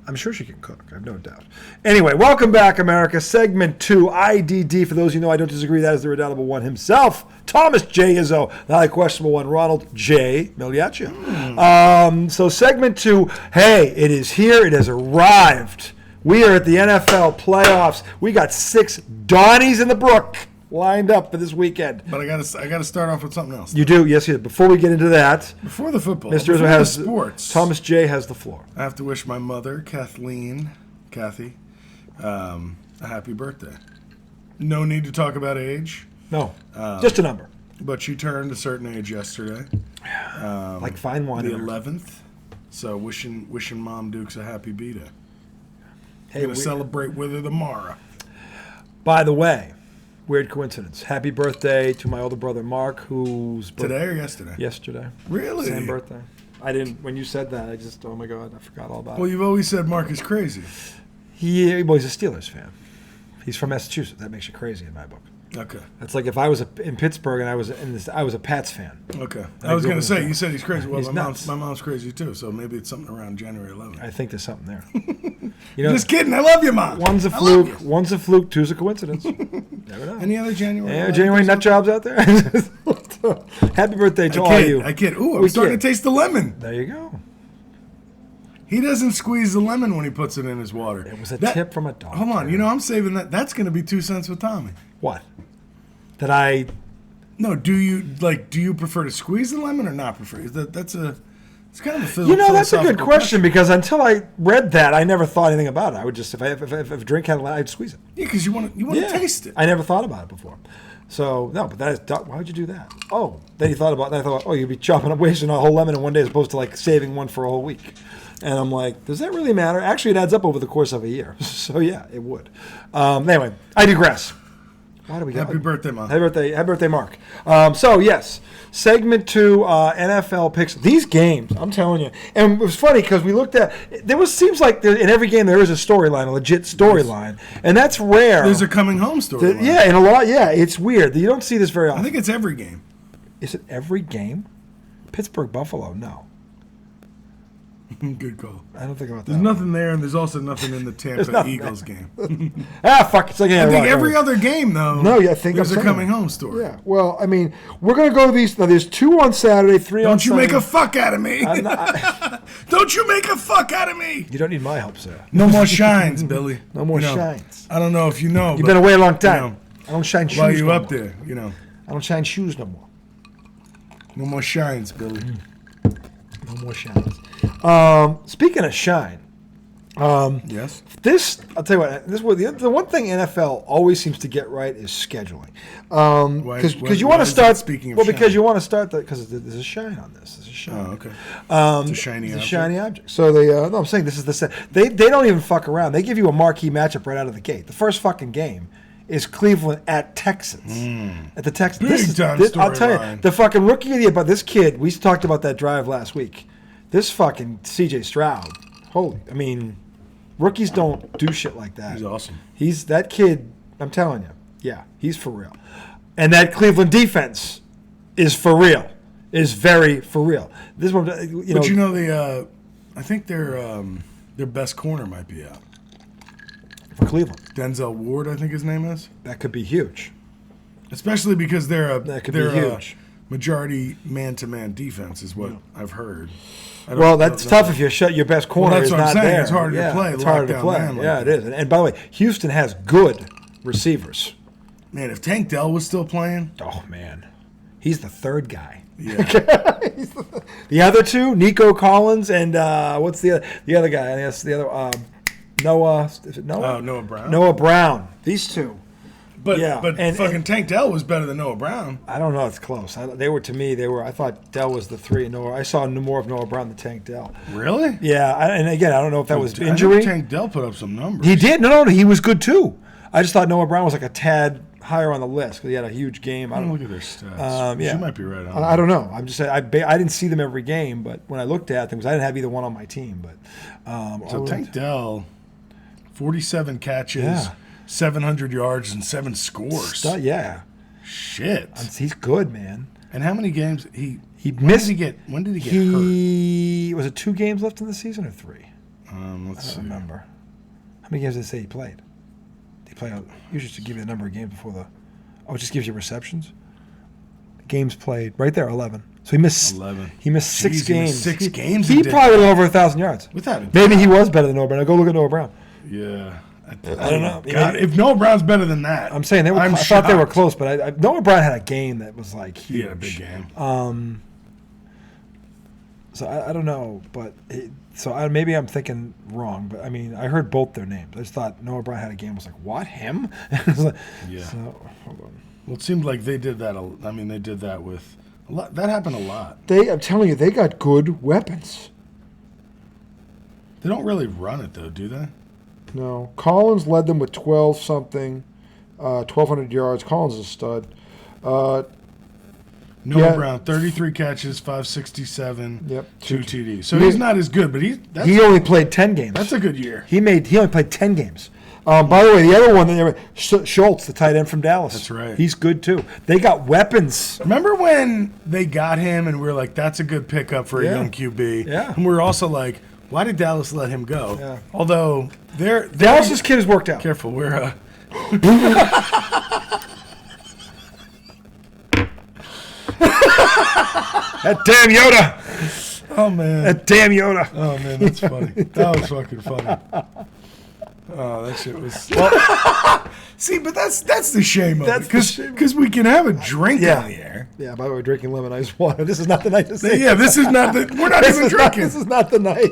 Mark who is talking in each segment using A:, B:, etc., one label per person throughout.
A: I'm sure she can cook. I have no doubt. Anyway, welcome back, America. Segment 2, IDD. For those of you who know I don't disagree, that is the redoubtable one himself, Thomas J. Izzo. The highly questionable one, Ronald J. Migliaccio. So segment 2, hey, it is here. It has arrived. We are at the NFL playoffs. We got 6 Donnies in the brook lined up for this weekend.
B: But I gotta start off with something else.
A: You do? Yes, you do. Before we get into that,
B: before the football,
A: Mr. Izzo has sports. Thomas J. has the floor.
B: I have to wish my mother, Kathy, a happy birthday. No need to talk about age.
A: No, just a number.
B: But she turned a certain age yesterday.
A: Like fine wine.
B: The 11th. So wishing Mom Dukes a happy B-Day.
A: Hey,
B: gonna celebrate with her tomorrow.
A: By the way, weird coincidence. Happy birthday to my older brother Mark, who's
B: today or yesterday?
A: Yesterday.
B: Really?
A: Same birthday. I didn't. When you said that, I just, oh my God, I forgot all about it.
B: Well, you've always said Mark is crazy.
A: He's a Steelers fan. He's from Massachusetts. That makes you crazy in my book.
B: Okay.
A: That's like if I was in Pittsburgh and I was a Pats fan.
B: Okay. I was gonna say, you said he's crazy. Well, my mom's crazy too. So maybe it's something around January 11th.
A: I think there's something there.
B: Just kidding. I love you, Mom.
A: One's a fluke. One's a fluke. Two's a coincidence. Never know.
B: Any other January?
A: Yeah, January nut jobs out there. Happy birthday to all you.
B: I kid. Ooh, I'm starting to taste the lemon.
A: There you go.
B: He doesn't squeeze the lemon when he puts it in his water.
A: It was a tip from a dog.
B: Hold on. I'm saving that. That's going to be 2 cents with Tommy.
A: What? No,
B: do you prefer to squeeze the lemon or not prefer? It's kind of a philosophical
A: that's a good question because until I read that, I never thought anything about it. I would just, if a drink had a lemon, I'd squeeze it.
B: Yeah, because you want to taste it.
A: I never thought about it before. So, no, but that is, why would you do that? Oh, then you thought about it, and I thought, you'd be chopping up, wasting a whole lemon in one day as opposed to like saving one for a whole week. And I'm like, does that really matter? Actually, it adds up over the course of a year. So, yeah, it would. Anyway, I digress. Why do we
B: Happy birthday, Mom.
A: Happy birthday, Mark. So, yes, segment 2, NFL picks. These games, I'm telling you. And it was funny because we looked at, seems like in every game there is a storyline, a legit storyline. And that's rare.
B: There's a coming home storyline.
A: Yeah, in a lot, it's weird. You don't see this very often.
B: I think it's every game.
A: Is it every game? Pittsburgh, Buffalo, no.
B: Good call.
A: I don't think about that.
B: There's nothing there, and there's also nothing in the Tampa Eagles game.
A: Fuck. It's like,
B: I think every other game, though,
A: I think
B: there's a coming home story.
A: Yeah. Well, I mean, we're going to go to these. Now, there's 2 on Saturday, 3 on Sunday.
B: Don't you make a fuck out of me. Don't you make a fuck out of me.
A: You don't need my help, sir.
B: No more shines, Billy.
A: No more shines.
B: I don't know if you know.
A: You've been away a long time. I don't shine shoes
B: while you
A: no
B: up
A: more.
B: there,
A: I don't shine shoes no more.
B: No more shines, Billy.
A: No more shines. Speaking of shine,
B: yes.
A: I'll tell you what. The one thing NFL always seems to get right is scheduling. Because you want to start.
B: Speaking of
A: shine? Because you want to start because there's a shine on this. There's a shine.
B: Oh, okay.
A: It's a shiny object. So I'm saying this is the set. They don't even fuck around. They give you a marquee matchup right out of the gate. The first fucking game is Cleveland at Texans. At the Texans.
B: Big time
A: I'll tell you, the fucking rookie of the year, but this kid, we talked about that drive last week. This fucking C.J. Stroud, rookies don't do shit like that.
B: He's awesome.
A: He's that kid, I'm telling you, he's for real. And that Cleveland defense is for real, is very for real. This one,
B: I think their best corner might be out.
A: For Cleveland.
B: Denzel Ward, I think his name is.
A: That could be huge.
B: Especially because they're
A: huge.
B: Majority man-to-man defense is what I've heard.
A: Well, that's tough if your best corner is not there.
B: It's harder to play.
A: It's harder to play. It is. And by the way, Houston has good receivers.
B: Man, if Tank Dell was still playing.
A: Oh, man. He's the third guy.
B: Yeah.
A: The other 2, Nico Collins and what's the other guy? Yes, the other Noah. Is it Noah?
B: Noah Brown.
A: Noah Brown. These 2.
B: But fucking Tank Dell was better than Noah Brown.
A: I don't know. It's close. I thought Dell was the 3. And I saw more of Noah Brown than Tank Dell.
B: Really?
A: Yeah. And again, I don't know if that was injury.
B: I think Tank Dell put up some numbers.
A: He did. No, he was good too. I just thought Noah Brown was like a tad higher on the list because he had a huge game.
B: I don't look at their stats. You might be right on.
A: I don't know. I'm just saying I didn't see them every game, but when I looked at them, because I didn't have either one on my team. But
B: so Tank Dell, 47 catches. Yeah. 700 yards and 7 scores. Shit.
A: He's good, man.
B: And how many games he
A: missed?
B: When did he get hurt?
A: Was it 2 games left in the season or 3?
B: Let's see.
A: Remember. How many games did they say he played? He played. Usually to give you the number of games before the. Oh, it just gives you receptions. Games played right there, 11. So he missed 11. He missed 6 games.
B: 6 games.
A: He probably went over 1,000 yards.
B: Without it.
A: Maybe he was better than Noah Brown. Go look at Noah Brown.
B: Yeah.
A: I don't know.
B: God, if Noah Brown's better than that,
A: I'm saying I thought they were close, but Noah Brown had a game that was like huge.
B: He had a big game.
A: So I don't know, but maybe I'm thinking wrong. But I mean, I heard both their names. I just thought Noah Brown had a game. I was like, what, him?
B: Yeah.
A: So hold on.
B: Well, it seemed like they did that. I mean, they did that with a lot. That happened a lot.
A: I'm telling you, they got good weapons.
B: They don't really run it though, do they?
A: No. Collins led them with 12-something, 1,200 yards. Collins is a stud.
B: Noah Brown, 33 catches, 567, 2 TDs. So he's not as good, but he
A: only played 10 games.
B: That's a good year.
A: He only played 10 games. By the way, the other one, Schultz, the tight end from Dallas.
B: That's right.
A: He's good too. They got weapons.
B: Remember when they got him and we were like, that's a good pickup for a young QB?
A: Yeah.
B: And we were also like, why did Dallas let him go?
A: Yeah.
B: Although
A: Dallas's kid has worked out.
B: Careful, we're
A: That damn Yoda.
B: Oh man.
A: That damn Yoda.
B: Oh man, that's funny. That was fucking funny. Oh, that shit was. Well, see, but that's the shame of it. Because we can have a drink on the air.
A: Yeah, by the way, drinking lemon ice water. This is not the night to say.
B: Yeah, this is not the. We're not even drinking.
A: This is not the night.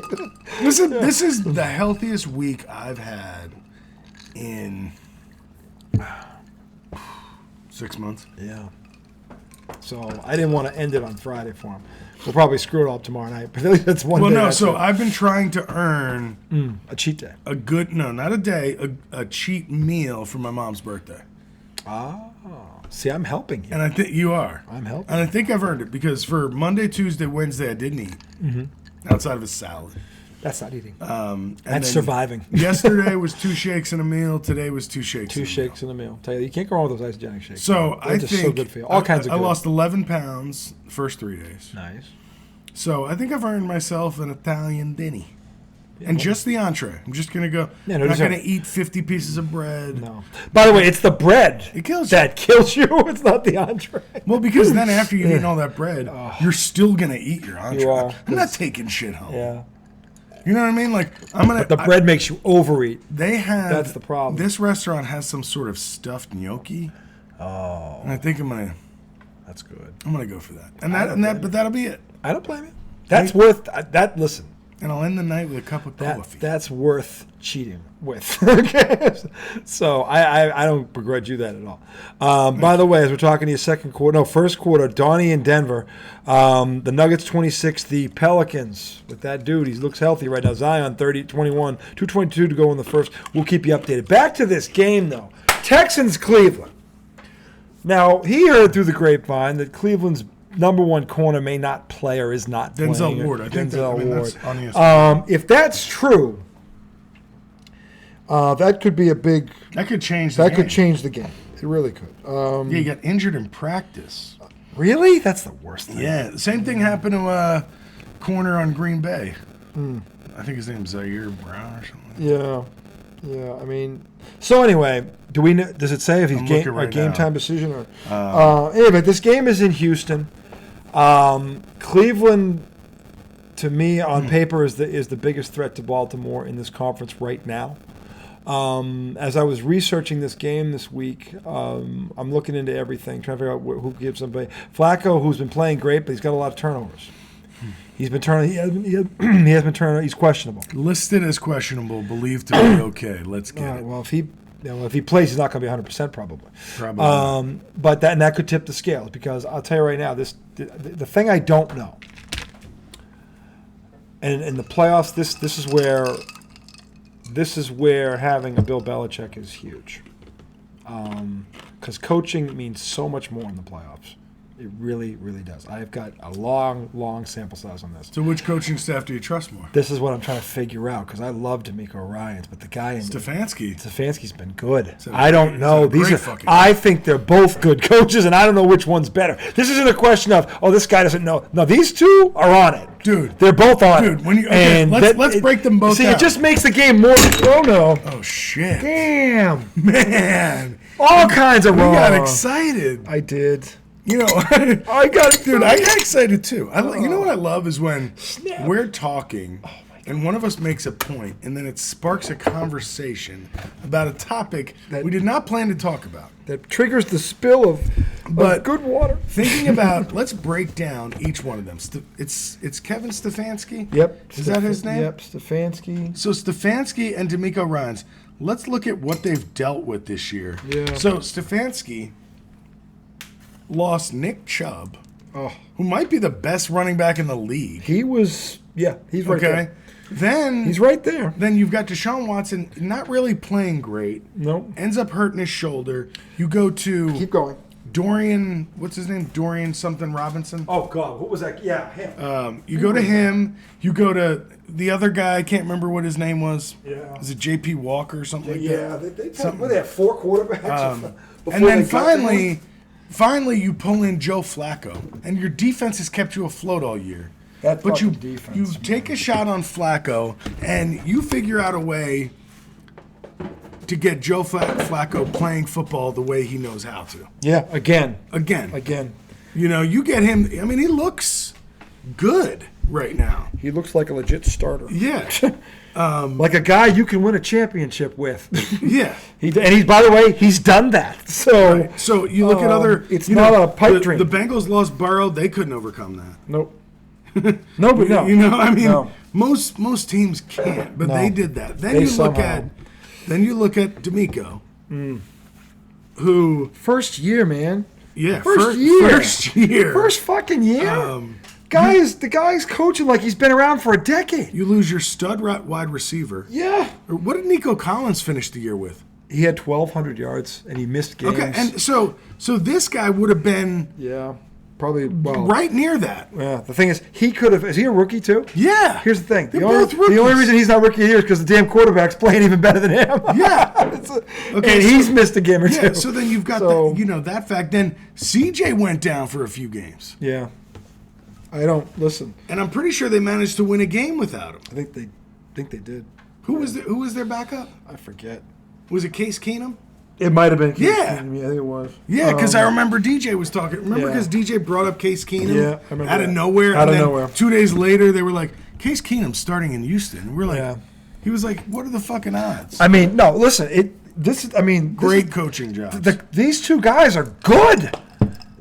B: This is the healthiest week I've had in 6 months.
A: Yeah. So I didn't want to end it on Friday for him. We'll probably screw it up tomorrow night, but at least that's one day.
B: Well, no, so I've been trying to earn
A: a cheat day.
B: Not a day, a cheat meal for my mom's birthday.
A: Oh, see, I'm helping you.
B: And I think you are.
A: I'm helping.
B: And I think I've earned it because for Monday, Tuesday, Wednesday, I didn't eat outside of a salad.
A: That's not eating.
B: That's
A: surviving.
B: Yesterday was 2 shakes and a meal. Today was 2 shakes.
A: 2 shakes and a meal. Tell you can't go wrong with those isogenic shakes.
B: So I think
A: so good for you. All kinds of.
B: I lost 11 pounds the first 3 days.
A: Nice.
B: So I think I've earned myself an Italian dinner. And just the entree. I'm just gonna go. I'm not gonna eat 50 pieces of bread.
A: No. By the way, it's the bread.
B: It kills you.
A: That kills you. It's not the entree.
B: Well, because then after you've eaten all that bread, you're still gonna eat your entree.
A: You are.
B: I'm not taking shit home.
A: Yeah.
B: You know what I mean? Like But
A: the bread makes you overeat.
B: That's
A: the problem.
B: This restaurant has some sort of stuffed gnocchi.
A: Oh.
B: And I think I'm gonna.
A: That's good.
B: I'm gonna go for that. But that'll be it.
A: I don't blame you. That's worth that. Listen.
B: And I'll end the night with a cup of coffee.
A: That's worth cheating with. Okay. So I don't begrudge you that at all. By the way, as we're talking to you first quarter, Donnie in Denver. The Nuggets 26, the Pelicans with that dude. He looks healthy right now. Zion 30-21, 2:22 to go in the first. We'll keep you updated. Back to this game though. Texans Cleveland. Now he heard through the grapevine that Cleveland's number one corner may not play or is not playing.
B: Denzel Ward. I think
A: Denzel Ward.
B: That's on ESPN.
A: If that's true, that could be a big.
B: That could change the game.
A: That could change the game. It really could.
B: He got injured in practice.
A: Really? That's the worst thing.
B: Yeah. The same thing happened to a corner on Green Bay. I think his name's Zaire Brown or something.
A: Yeah. Yeah. I mean, so anyway, do we know, does it say if he's game time decision or? Anyway, this game is in Houston. Cleveland, to me, on paper, is the biggest threat to Baltimore in this conference right now. As I was researching this game this week, I'm looking into everything, trying to figure out who gives them. Flacco, who's been playing great, but he's got a lot of turnovers. He's been turning. He has been turning. He's questionable.
B: Listed as questionable, believed to be okay. Let's get it.
A: Well, if he plays, he's not going to be 100% probably.
B: Probably.
A: But that could tip the scales because I'll tell you right now, the thing I don't know, and in the playoffs, this is where having a Bill Belichick is huge, because coaching means so much more in the playoffs. It really, really does. I've got a long, long sample size on this.
B: So which coaching staff do you trust more?
A: This is what I'm trying to figure out because I love D'Amico Ryans, but the guy in Stefanski's been good. I don't know. I think they're both good coaches, and I don't know which one's better. This isn't a question of this guy doesn't know. No, these two are on it,
B: dude.
A: They're both on it.
B: Dude, let's break them both.
A: See, it just makes the game more. Oh no!
B: Oh shit!
A: Damn,
B: man!
A: All kinds of wrong.
B: We got excited.
A: I did.
B: I got excited too. You know what I love is when we're talking and one of us makes a point and then it sparks a conversation about a topic that we did not plan to talk about.
A: That triggers the spill of good water.
B: Thinking about, let's break down each one of them. It's Kevin Stefanski?
A: Yep.
B: Is that his name?
A: Yep, Stefanski.
B: So Stefanski and D'Amico Ryans, let's look at what they've dealt with this year.
A: Yeah.
B: So Stefanski lost Nick Chubb, who might be the best running back in the league.
A: He's right there.
B: Then
A: he's right there.
B: Then you've got Deshaun Watson not really playing great.
A: Nope.
B: Ends up hurting his shoulder. You go to
A: keep going.
B: Dorian, what's his name? Dorian something Robinson.
A: Oh God, what was that? Yeah, him.
B: You go to him. You go to the other guy. I can't remember what his name was.
A: Yeah.
B: Is it J.P. Walker or something like that?
A: They have 4 quarterbacks.
B: And then finally, you pull in Joe Flacco, and your defense has kept you afloat all year. But you take a shot on Flacco, and you figure out a way to get Joe Flacco playing football the way he knows how to.
A: Yeah, again.
B: You get him. I mean, he looks good right now.
A: He looks like a legit starter.
B: Yeah.
A: Like a guy you can win a championship with.
B: Yeah.
A: By the way, he's done that. So,
B: so you look at other.
A: It's not a pipe dream.
B: The Bengals lost Burrow. They couldn't overcome that.
A: Nope. No.
B: Most teams can't, but they did that. Then you look at D'Amico, who
A: first year, man.
B: Yeah,
A: first year,
B: first
A: fucking year. The guy's coaching like he's been around for a decade.
B: You lose your stud wide receiver.
A: Yeah.
B: What did Nico Collins finish the year with?
A: He had 1,200 yards and he missed games.
B: Okay, and so this guy would have been
A: probably
B: right near that.
A: Yeah. The thing is, he could have. Is he a rookie too?
B: Yeah.
A: Here's the thing.
B: They're both rookies.
A: The only reason he's not rookie of the year is because the damn quarterback's playing even better than him.
B: Yeah.
A: And he's missed a game or two.
B: So then you've got that fact. Then CJ went down for a few games.
A: Yeah. I don't listen.
B: And I'm pretty sure they managed to win a game without him.
A: I think they did.
B: Who was their backup?
A: I forget.
B: Was it Case Keenum?
A: It might have been Case
B: Keenum.
A: I think it was.
B: Yeah, because I remember DJ was talking. Remember because DJ brought up Case Keenum
A: I remember
B: out of nowhere?
A: Out of nowhere.
B: 2 days later, they were like, Case Keenum's starting in Houston. And we're like, he was like, what are the fucking odds?
A: I mean, no, listen.
B: Great coaching job.
A: These two guys are good.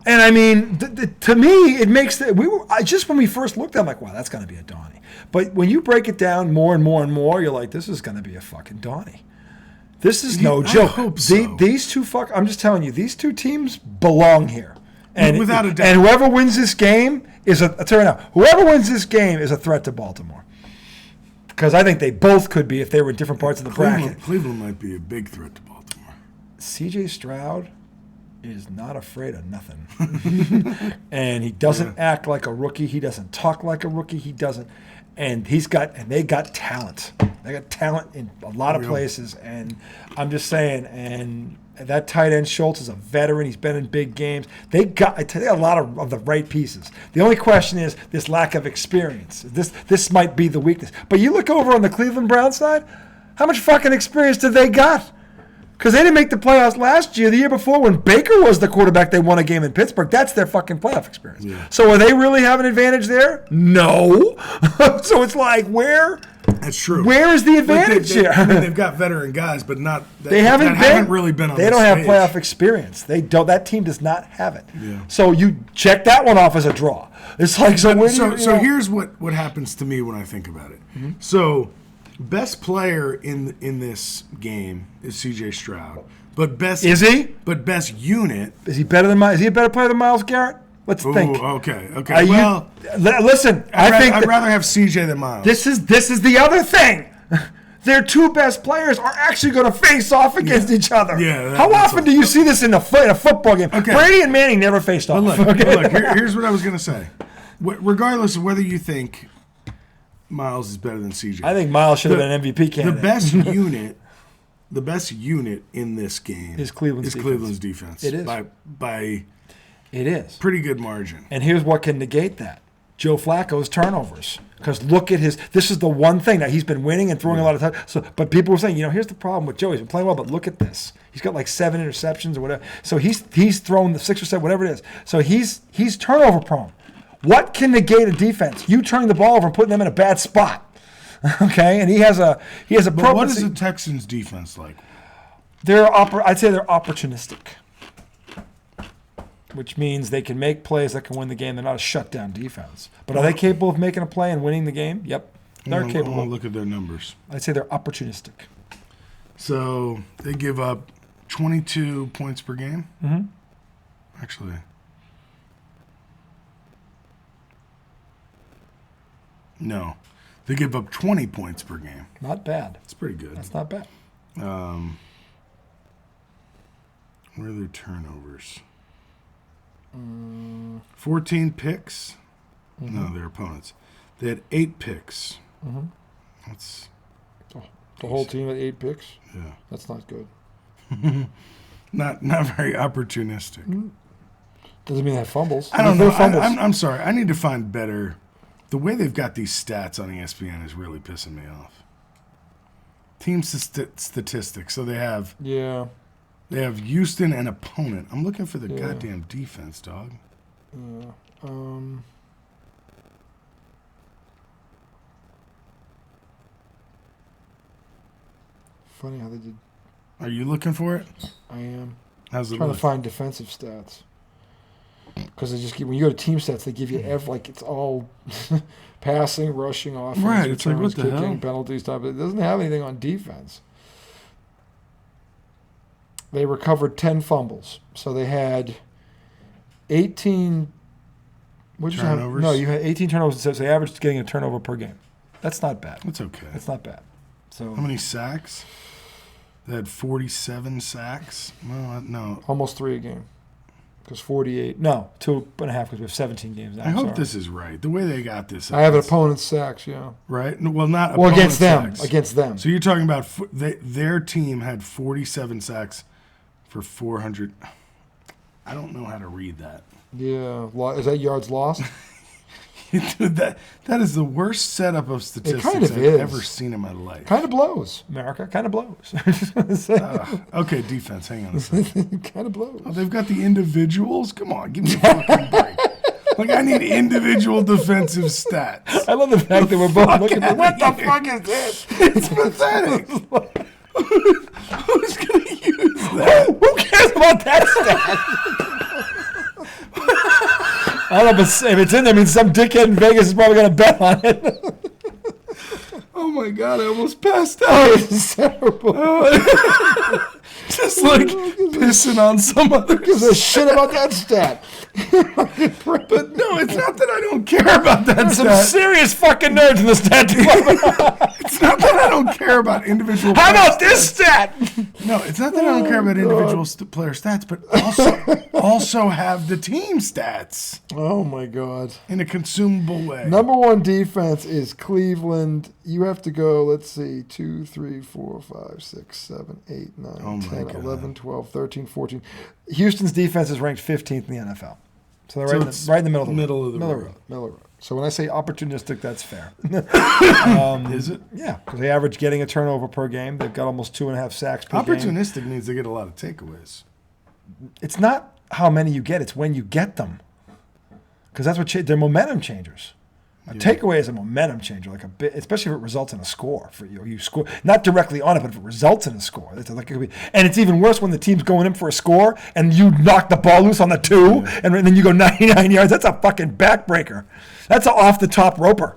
A: And I mean, to me, it makes just when we first looked at it, I'm like, wow, that's going to be a Donnie. But when you break it down more and more and more, you're like, this is going to be a fucking Donnie. This is no joke.
B: I hope so.
A: These two I'm just telling you, these two teams belong here. And
B: without a doubt.
A: And whoever wins this game is whoever wins this game is a threat to Baltimore. Because I think they both could be if they were in different parts of the bracket.
B: Cleveland might be a big threat to Baltimore.
A: CJ Stroud is not afraid of nothing. And he doesn't act like a rookie. He doesn't talk like a rookie. He doesn't. And they got talent. They got talent in a lot of places. And I'm just saying, and that tight end Schultz is a veteran. He's been in big games. They got a lot of the right pieces. The only question is this lack of experience. This might be the weakness. But you look over on the Cleveland Browns side, how much fucking experience did they got? Because they didn't make the playoffs last year. The year before, when Baker was the quarterback, they won a game in Pittsburgh. That's their fucking playoff experience. Yeah. So are they really having an advantage there? No. So it's like, where?
B: That's true.
A: Where is the advantage here?
B: I mean, they've got veteran guys, but not.
A: They haven't
B: really been on.
A: They don't have playoff experience. They don't. That team does not have it.
B: Yeah.
A: So you check that one off as a draw. It's like
B: so here's what happens to me when I think about it. Mm-hmm. So. Best player in this game is CJ Stroud, but best But best unit
A: is he better than Is he a better player than Myles Garrett? Let's think.
B: Okay.
A: Listen. I'd
B: rather have CJ than Myles.
A: This is the other thing. their two best players are actually going to face off against each other.
B: Yeah.
A: How often do you see this in a football game? Okay. Brady and Manning never faced off.
B: Look, here's what I was going to say. Regardless of whether you think Miles is better than CJ.
A: I think Miles should have been an MVP candidate.
B: The best unit in this game
A: is Cleveland's
B: defense.
A: It is.
B: By
A: it is.
B: Pretty good margin.
A: And here's what can negate that. Joe Flacco's turnovers. Because look at this is the one thing that he's been winning and throwing a lot of time. But people were saying, here's the problem with Joe. He's been playing well, but look at this. He's got like 7 interceptions or whatever. So he's thrown the 6 or 7, whatever it is. So he's turnover prone. What can negate a defense? You turning the ball over and putting them in a bad spot. Okay, and he has a
B: But what is the Texans defense like?
A: I'd say they're opportunistic, which means they can make plays that can win the game. They're not a shutdown defense. But are they capable of making a play and winning the game? Yep, they're capable.
B: I want to look at their numbers.
A: I'd say they're opportunistic.
B: So they give up 22 points per game.
A: Mm-hmm.
B: Actually. No. They give up 20 points per game.
A: Not bad.
B: It's pretty good.
A: That's not bad.
B: What are their turnovers? 14 picks. Mm-hmm. No, their opponents. They had 8 picks.
A: Mm-hmm.
B: That's
A: the whole team had 8 picks.
B: Yeah,
A: that's not good.
B: not very opportunistic.
A: Mm-hmm. Doesn't mean they have fumbles.
B: I don't know. I'm sorry. I need to find better. The way they've got these stats on ESPN is really pissing me off. Team statistics. So they have Houston and opponent. I'm looking for the goddamn defense, dog.
A: Yeah. Funny how they did.
B: Are you looking for it?
A: I am.
B: How's it
A: trying to find defensive stats. Because they just when you go to team stats, they give you it's all passing, rushing, offense,
B: right? It's
A: returns,
B: like what the
A: kicking,
B: hell?
A: Penalties, type. It doesn't have anything on defense. They recovered 10 fumbles, so they had 18.
B: Turnovers?
A: No, you had 18 turnovers. So they averaged getting a turnover per game. That's not bad.
B: That's okay.
A: That's not bad. So
B: how many sacks? They had 47 sacks. No,
A: almost 3 a game. Because 48, no, 2.5 because we have 17 games now.
B: I hope this is right. The way they got this.
A: I have an opponent's sacks, yeah.
B: Right? Well, not
A: well, against them.
B: Sacks.
A: Against them.
B: So you're talking about their team had 47 sacks for 400. I don't know how to read that.
A: Yeah. Is that yards lost?
B: Dude, that is the worst setup of statistics I've ever seen in my life.
A: Kind of blows, America. Kind of blows.
B: Okay, defense. Hang on a second.
A: Kind of blows.
B: Oh, they've got the individuals? Come on, give me a fucking break. Like, I need individual defensive stats.
A: I love the fact that we're both looking at what the fuck is this?
B: It's pathetic. Who's going to use that?
A: Who cares about that stat? I don't know, but if it's in there, I mean, some dickhead in Vegas is probably going to bet on it.
B: Oh, my God, I almost passed out.
A: It's terrible.
B: Just like pissing on some other
A: gives a shit about that stat.
B: But no, it's not that I don't care about that
A: There's
B: stat.
A: some serious fucking nerds in the stat department.
B: It's not that I don't care about individual
A: How about this stat?
B: No, it's not that I don't care about individual player stats, but also have the team stats.
A: Oh, my God.
B: In a consumable way.
A: Number 1 defense is Cleveland. You have to go, let's see, 2, 3, 4, 5, 6, 7, 8, 9, 10, 11, 12, 13, 14. Houston's defense is ranked 15th in the NFL. So they're right in the middle of the road. So when I say opportunistic, that's fair.
B: Is it?
A: Yeah, because they average getting a turnover per game. They've got almost 2.5 sacks per game.
B: Opportunistic means they get a lot of takeaways.
A: It's not how many you get; it's when you get them. Because that's what they're momentum changers. A takeaway is a momentum changer, like a bit, especially if it results in a score for you. You score not directly on it, but if it results in a score, and it's even worse when the team's going in for a score and you knock the ball loose on the 2, and then you go 99 yards. That's a fucking backbreaker. That's an off the top roper.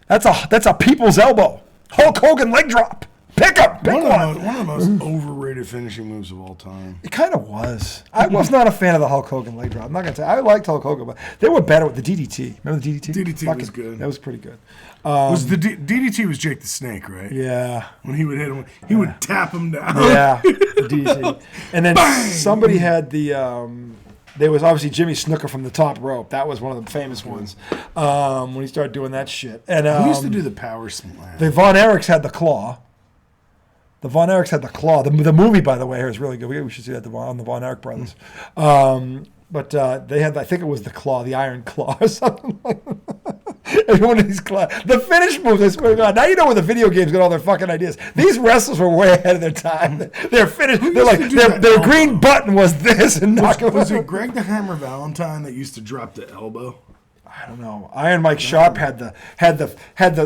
A: That's a people's elbow. Hulk Hogan leg drop. Pick him. Pick
B: One of the most overrated finishing moves of all time.
A: It kind of was. I was not a fan of the Hulk Hogan leg drop. I'm not gonna tell you. I liked Hulk Hogan, but they were better with the DDT. Remember the DDT?
B: DDT was good.
A: That was pretty good.
B: Was the DDT was Jake the Snake, right?
A: Yeah.
B: When he would hit him, he would tap him down.
A: Yeah, the DDT. And then somebody had the. There was obviously Jimmy Snooker from the top rope. That was one of the famous ones when he started doing that shit. And
B: Who used to do the power slam?
A: The Von Erichs had the claw. The Von Erichs had the claw. The movie, by the way, is really good. We should see that on the Von Erich brothers. But they had, I think it was the claw, the iron claw or something like that. One of these claws. The finish moves, I swear to God. Now you know where the video games get all their fucking ideas. These wrestlers were way ahead of their time. They're finished. They're like, their green button was this. And
B: was it Greg the Hammer Valentine that used to drop the elbow?
A: I don't know. Iron Mike Sharp had the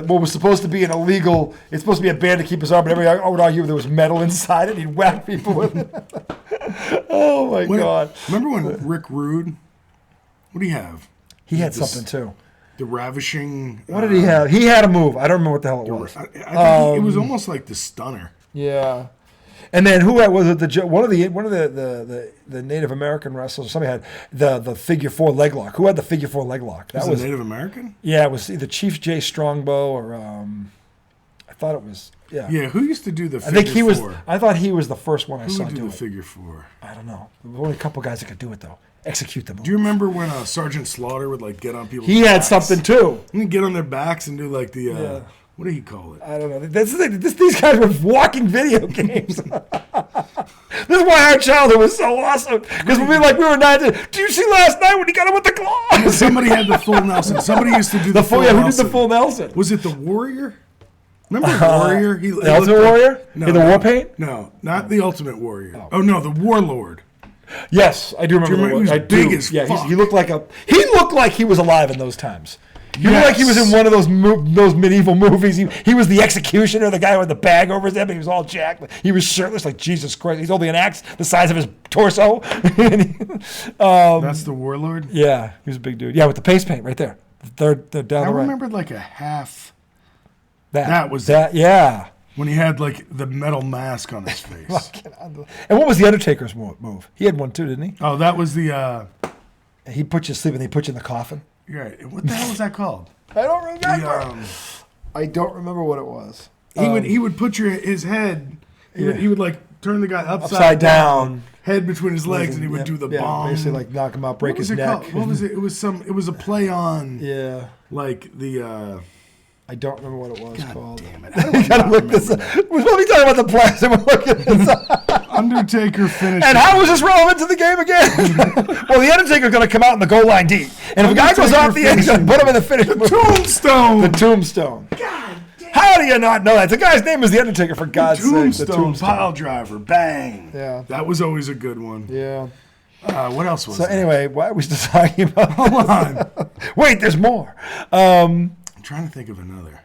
A: what was supposed to be an illegal. It's supposed to be a band to keep his arm, but I would argue there was metal inside it. He'd whack people with it. Oh my God!
B: Remember when Rick Rude? What do you have?
A: He had something too.
B: The ravishing.
A: What did he have? He had a move. I don't remember what the hell it was.
B: I think it was almost like the stunner.
A: Yeah. And then who was it? One of the Native American wrestlers. Somebody had the figure 4 leg lock. Who had the figure 4 leg lock?
B: That was Native American.
A: Yeah, it was either Chief J Strongbow or I thought it was. Yeah.
B: Yeah. Who used to do the?
A: I think he was. I thought he was the first one I saw
B: do
A: do
B: the
A: it.
B: figure 4.
A: I don't know. There were only a couple guys that could do it though. Execute them.
B: Do you remember when Sergeant Slaughter would like get on people's
A: He had
B: backs?
A: something too.
B: He'd get on their backs and do like the what do you call it?
A: I don't know. These guys were walking video games. This is why our childhood was so awesome. Because we were 9. Do you see last night when he got him with the claw?
B: Somebody had the full Nelson. Somebody used to do the full
A: Nelson.
B: Who
A: did the full Nelson?
B: Was it the Warrior? Remember the Warrior?
A: The Ultimate Warrior?
B: No,
A: the War Paint?
B: No, not the Ultimate Warrior. Oh no, the Warlord.
A: Yes, I do remember.
B: He was big as fuck.
A: He looked like he was alive in those times. He looked like he was in one of those medieval movies. He was the executioner, the guy with the bag over his head, but he was all jacked. He was shirtless, like Jesus Christ. He's holding an axe the size of his torso.
B: That's the Warlord?
A: Yeah, he was a big dude. Yeah, with the face paint right there. The down the right.
B: I remembered like a half.
A: That
B: was
A: that. Yeah.
B: When he had like the metal mask on his face.
A: And what was the Undertaker's move? He had one too, didn't he?
B: Oh, that was the.
A: He put you to sleep and they put you in the coffin.
B: Right. What the hell was that called?
A: I don't remember. I don't remember what it was.
B: He would put his head. He would like turn the guy upside
A: down,
B: head between his legs, and he would do the bomb.
A: Basically, like knock him out, break his neck.
B: Called? What was it? It was a play on.
A: Yeah.
B: Like the.
A: I don't remember what it was called.
B: Damn it!
A: You gotta look this up. We're supposed to be talking about the plasma. We're looking this up.
B: Undertaker finish.
A: And how is this relevant to the game again? Well, the Undertaker's going to come out in the goal line D, and if a guy goes off the end, he's going to put him in the finish.
B: The Tombstone.
A: The Tombstone.
B: God damn.
A: How do you not know that? The guy's name is the Undertaker, for God's sake.
B: The Tombstone. Pile driver. Bang.
A: Yeah.
B: That was always a good one.
A: Yeah.
B: What else was there?
A: Anyway, why are we still talking about this?
B: Hold on.
A: Wait, there's more.
B: I'm trying to think of another.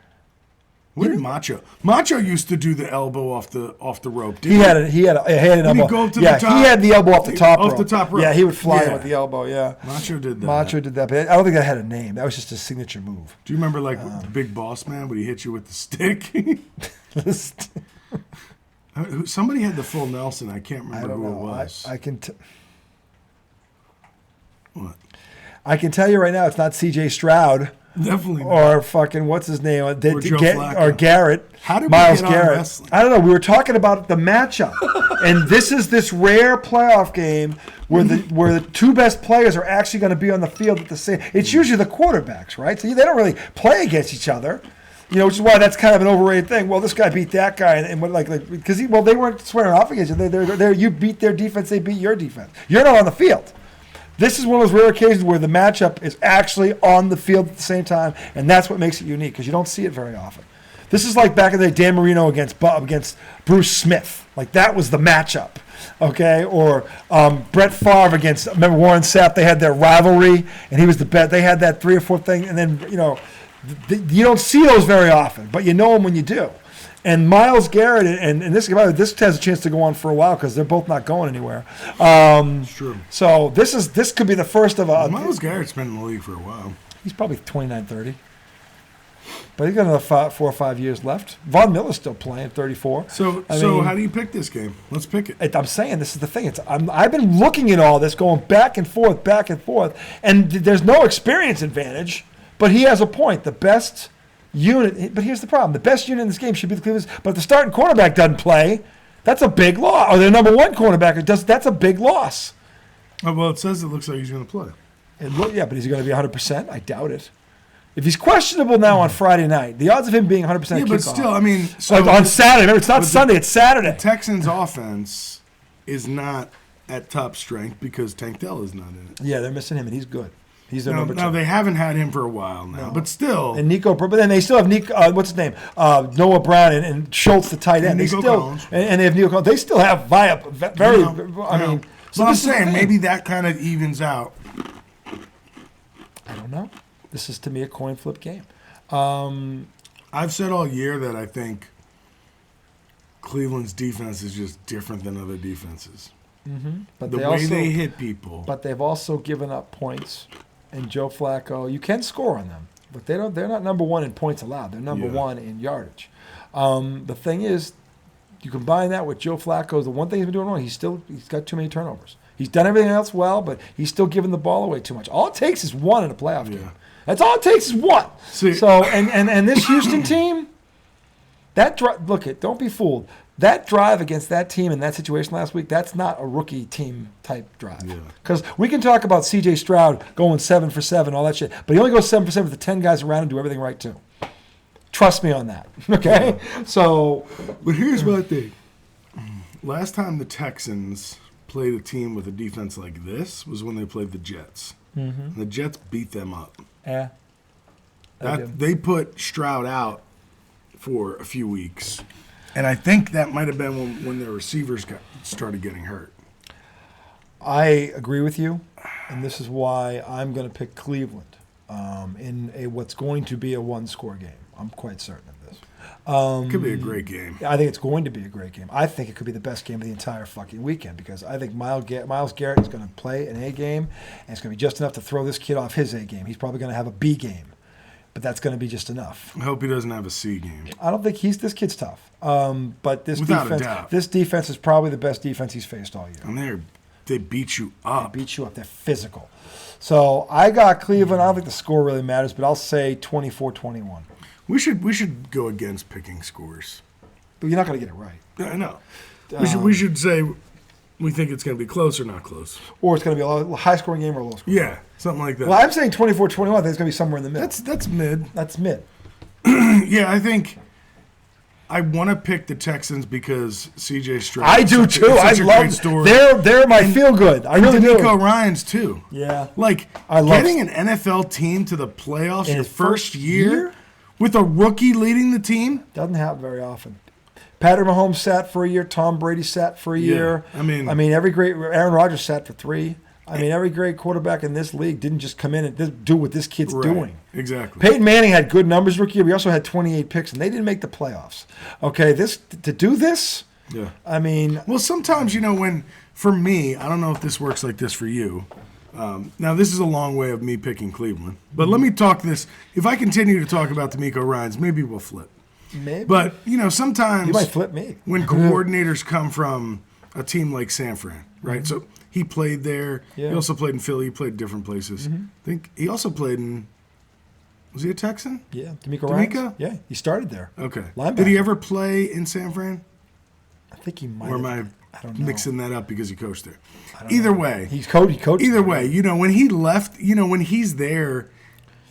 B: What did Macho? Macho used to do the elbow off the rope. Didn't
A: he had an elbow.
B: Go to
A: the
B: top?
A: He had the elbow off the top rope.
B: Off the top rope.
A: Yeah, he would fly with the elbow. Yeah.
B: Macho did that.
A: But I don't think that had a name. That was just his signature move.
B: Do you remember like the Big Boss Man when he hit you with the stick? Somebody had the full Nelson. I can't remember who it was.
A: I can.
B: What?
A: I can tell you right now, it's not C.J. Stroud.
B: Definitely not.
A: Or fucking what's his name?
B: Or Joe Flacco.
A: Or Garrett.
B: How did we
A: Miles
B: get on
A: Garrett?
B: wrestling?
A: I don't know. We were talking about the matchup, and this is this rare playoff game where the two best players are actually going to be on the field at the same. It's usually the quarterbacks, right? So they don't really play against each other. Which is why that's kind of an overrated thing. Well, this guy beat that guy, and what because they weren't swearing off against you. You beat their defense, they beat your defense. You're not on the field. This is one of those rare occasions where the matchup is actually on the field at the same time, and that's what makes it unique because you don't see it very often. This is like back in the day, Dan Marino against Bruce Smith. Like that was the matchup, okay? Or Brett Favre against, remember Warren Sapp? They had their rivalry, and he was the best. They had that 3 or 4 thing, and then you don't see those very often, but you know them when you do. And Miles Garrett and this has a chance to go on for a while because they're both not going anywhere.
B: It's true.
A: So this could be the first of a.
B: Miles Garrett's been in the league for a while.
A: He's probably 29, 30. But he's got another 4 or 5 years left. Von Miller's still playing, 34.
B: So how do you pick this game? Let's pick it.
A: I'm saying this is the thing. I've been looking at all this, going back and forth, and there's no experience advantage. But he has a point. The best unit. But here's the problem: the best unit in this game should be the Cleveland. But if the starting quarterback doesn't play, that's a big loss. Or their number one cornerback does. That's a big loss.
B: Oh, well, it says it looks like he's going to play.
A: Yeah, but is he going to be 100%? I doubt it. If he's questionable now on Friday night, the odds of him being 100%
B: yeah, but still, I mean,
A: on Saturday. Remember, it's not Sunday; it's Saturday.
B: The Texans' offense is not at top strength because Tank Dell is not in it.
A: Yeah, they're missing him, and he's good. He's their number 2.
B: Now they haven't had him for a while now, but still.
A: And but then they still have Nico. What's his name? Noah Brown and Schultz, the tight end.
B: And Nico Collins.
A: And they have Nico Collins. They still have very. I mean,
B: so I'm saying maybe that kind of evens out.
A: I don't know. This is to me a coin flip game.
B: I've said all year that I think Cleveland's defense is just different than other defenses.
A: Mm-hmm. But
B: the way they hit people.
A: But they've also given up points. And Joe Flacco, you can score on them, but they're not number 1 in points allowed. They're number 1 in yardage. The thing is, you combine that with Joe Flacco. The one thing he's been doing wrong, he's got too many turnovers. He's done everything else well, but he's still giving the ball away too much. All it takes is 1 in a playoff game. That's all it takes is 1. So and this Houston team, don't be fooled. That drive against that team in that situation last week, that's not a rookie team type drive. Because we can talk about C.J. Stroud going 7 for 7, all that shit, but he only goes 7 for 7 with the 10 guys around and do everything right too. Trust me on that. Okay? Yeah. So,
B: but here's my thing. Last time the Texans played a team with a defense like this was when they played the Jets. Mm-hmm. And the Jets beat them up.
A: Yeah.
B: They put Stroud out for a few weeks. And I think that might have been when their receivers started getting hurt.
A: I agree with you, and this is why I'm going to pick Cleveland in what's going to be a 1-score game. I'm quite certain of this.
B: It could be a great game.
A: I think it's going to be a great game. I think it could be the best game of the entire fucking weekend because I think Myles Garrett is going to play an A game, and it's going to be just enough to throw this kid off his A game. He's probably going to have a B game. But that's going to be just enough.
B: I hope he doesn't have a C game.
A: I don't think this kid's tough. But this
B: Without
A: this defense is probably the best defense he's faced all year.
B: And they beat you up.
A: They beat you up. They're physical. So I got Cleveland. I don't think the score really matters, but I'll say 24-21.
B: We should go against picking scores.
A: But you're not going to get it right.
B: Yeah, I know. We should say we think it's going to be close or not close.
A: Or it's going to be a high-scoring game or a low-scoring game.
B: Yeah, something like that.
A: Well, I'm saying 24-21. I think it's going to be somewhere in the middle.
B: That's mid.
A: That's mid.
B: Yeah, I think I want to pick the Texans because C.J. Stroud.
A: I do too. I love story. They're my feel-good. I really do.
B: D'Amico Ryans too.
A: Yeah.
B: Getting an NFL team to the playoffs your first year with a rookie leading the team.
A: Doesn't happen very often. Patrick Mahomes sat for a year. Tom Brady sat for a year.
B: I mean,
A: every great Aaron Rodgers sat for 3. Every great quarterback in this league didn't just come in and do what this kid's doing.
B: Exactly.
A: Peyton Manning had good numbers rookie year. We also had 28 picks, and they didn't make the playoffs. Okay, to do this.
B: Yeah. Well, sometimes for me, I don't know if this works like this for you. Now, this is a long way of me picking Cleveland, but let me talk this. If I continue to talk about D'Amico Ryans, maybe we'll flip.
A: Maybe.
B: But, sometimes
A: you might flip me.
B: When coordinators come from a team like San Fran, right? So he played there. Yeah. He also played in Philly. He played different places. Mm-hmm. I think he also played in – was he a Texan?
A: Yeah, D'Amico? Yeah, he started there.
B: Okay.
A: Linebacker.
B: Did he ever play in San Fran?
A: I think he might.
B: Or am I
A: don't know.
B: Mixing that up because he coached there? Either way.
A: He coached
B: either way, when he left, when he's there –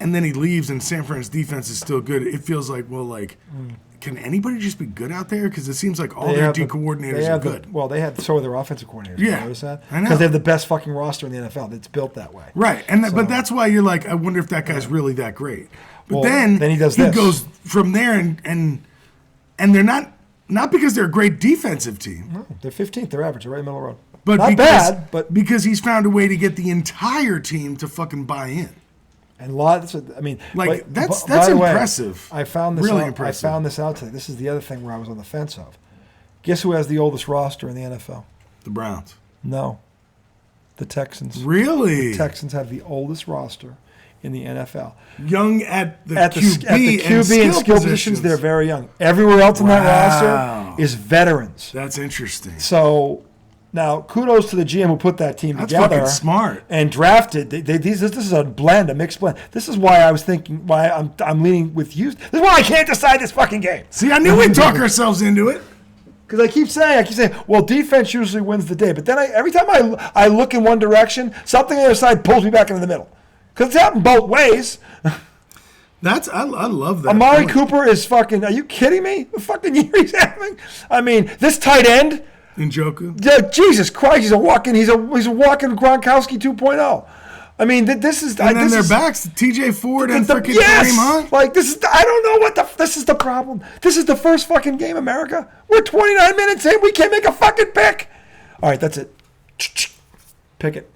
B: and then he leaves, and San Fran's defense is still good. It feels like, can anybody just be good out there? Because it seems like all their D coordinators are good.
A: They had so are their offensive coordinators.
B: Yeah,
A: notice that?
B: I know.
A: Because they have the best fucking roster in the NFL. It's built that way.
B: Right, but that's why you're like, I wonder if that guy's really that great. But
A: then he does this.
B: He goes from there, and they're not because they're a great defensive team.
A: No, they're 15th. They're average. They're right in the middle of the road.
B: But
A: not bad, but
B: because he's found a way to get the entire team to fucking buy in.
A: And that's
B: impressive.
A: I found this
B: really
A: out,
B: impressive.
A: I found this out today. This is the other thing where I was on the fence of. Guess who has the oldest roster in the NFL?
B: The Browns.
A: No. The Texans.
B: Really?
A: The Texans have the oldest roster in the NFL.
B: Young at the QB,
A: At the QB and skill positions, they're very young. Everywhere else in that roster is veterans.
B: That's interesting.
A: So now, kudos to the GM who put that team
B: That's
A: together.
B: fucking smart.
A: And drafted. This is a blend, a mixed blend. This is why I was thinking, why I'm leaning with you. This is why I can't decide this fucking game.
B: See, I knew we'd talk ourselves into it.
A: Because I keep saying, well, defense usually wins the day. But then every time I look in one direction, something on the other side pulls me back into the middle. Because it's happened both ways.
B: I love that.
A: Amari Cooper is fucking, are you kidding me? The fucking year he's having? I mean, this tight end.
B: Njoku?
A: Jesus Christ, he's a walking Gronkowski 2.0. I mean, this is.
B: And then their backs, T.J. Ford and freaking Kareem Hunt.
A: Like this is. I don't know this is the problem. This is the first fucking game, America. We're 29 minutes in. We can't make a fucking pick. All right, that's it. Pick it.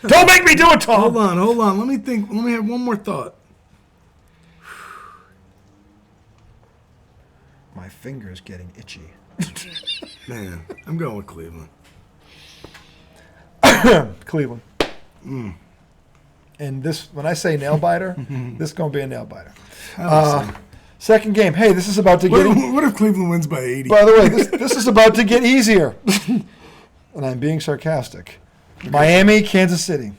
A: Don't make me do it, Tom.
B: Hold on. Let me think. Let me have one more thought.
A: My finger's getting itchy.
B: Man, I'm going with Cleveland.
A: Cleveland. And this, when I say nail biter, this is going to be a nail biter. Second game. Hey, this is about to get.
B: What if Cleveland wins by 80?
A: By the way, this is about to get easier. And I'm being sarcastic. Miami, Kansas City.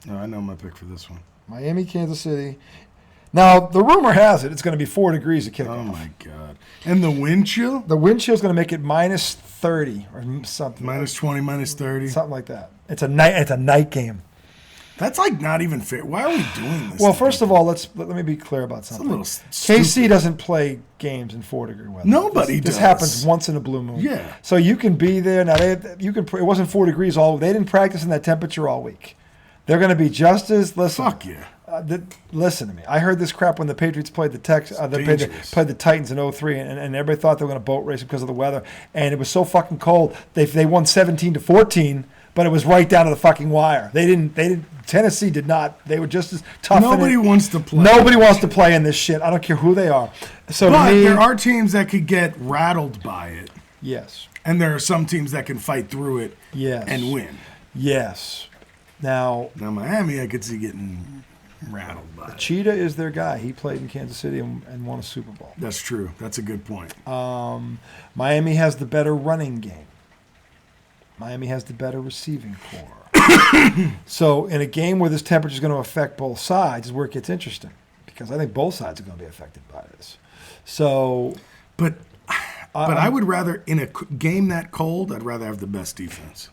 B: No, I know my pick for this one.
A: Miami, Kansas City. Now, the rumor has it it's going to be 4 degrees at kickoff.
B: Oh, my God. And the wind chill?
A: The wind chill is going to make it minus 30 or something.
B: Minus 20, minus 30.
A: Something like that. It's a night game.
B: That's like not even fair. Why are we doing this?
A: Well, first of all, let me be clear about something. KC doesn't play games in 4-degree weather.
B: Nobody does.
A: This happens once in a blue moon.
B: Yeah.
A: So you can be there. Now, it wasn't 4 degrees all. They didn't practice in that temperature all week. They're going to be just as. Listen.
B: Fuck yeah.
A: Listen to me. I heard this crap when the Patriots played the played the Titans in 2003, and everybody thought they were going to boat race because of the weather. And it was so fucking cold. They won 17-14, but it was right down to the fucking wire. They didn't. Tennessee did not. They were just as tough.
B: Nobody wants to play.
A: Nobody wants to play in this shit. I don't care who they are. So
B: but there are teams that could get rattled by it.
A: Yes.
B: And there are some teams that can fight through it.
A: Yes.
B: And win.
A: Yes. Now
B: Miami, I could see getting rattled by it.
A: Cheetah is their guy. He played in Kansas City and won a Super Bowl.
B: That's true. That's a good point.
A: Miami has the better running game. Miami has the better receiving core. So in a game where this temperature is going to affect both sides is where it gets interesting, because I think both sides are going to be affected by this. So,
B: but I would rather, in a game that cold, I'd rather have the best defense.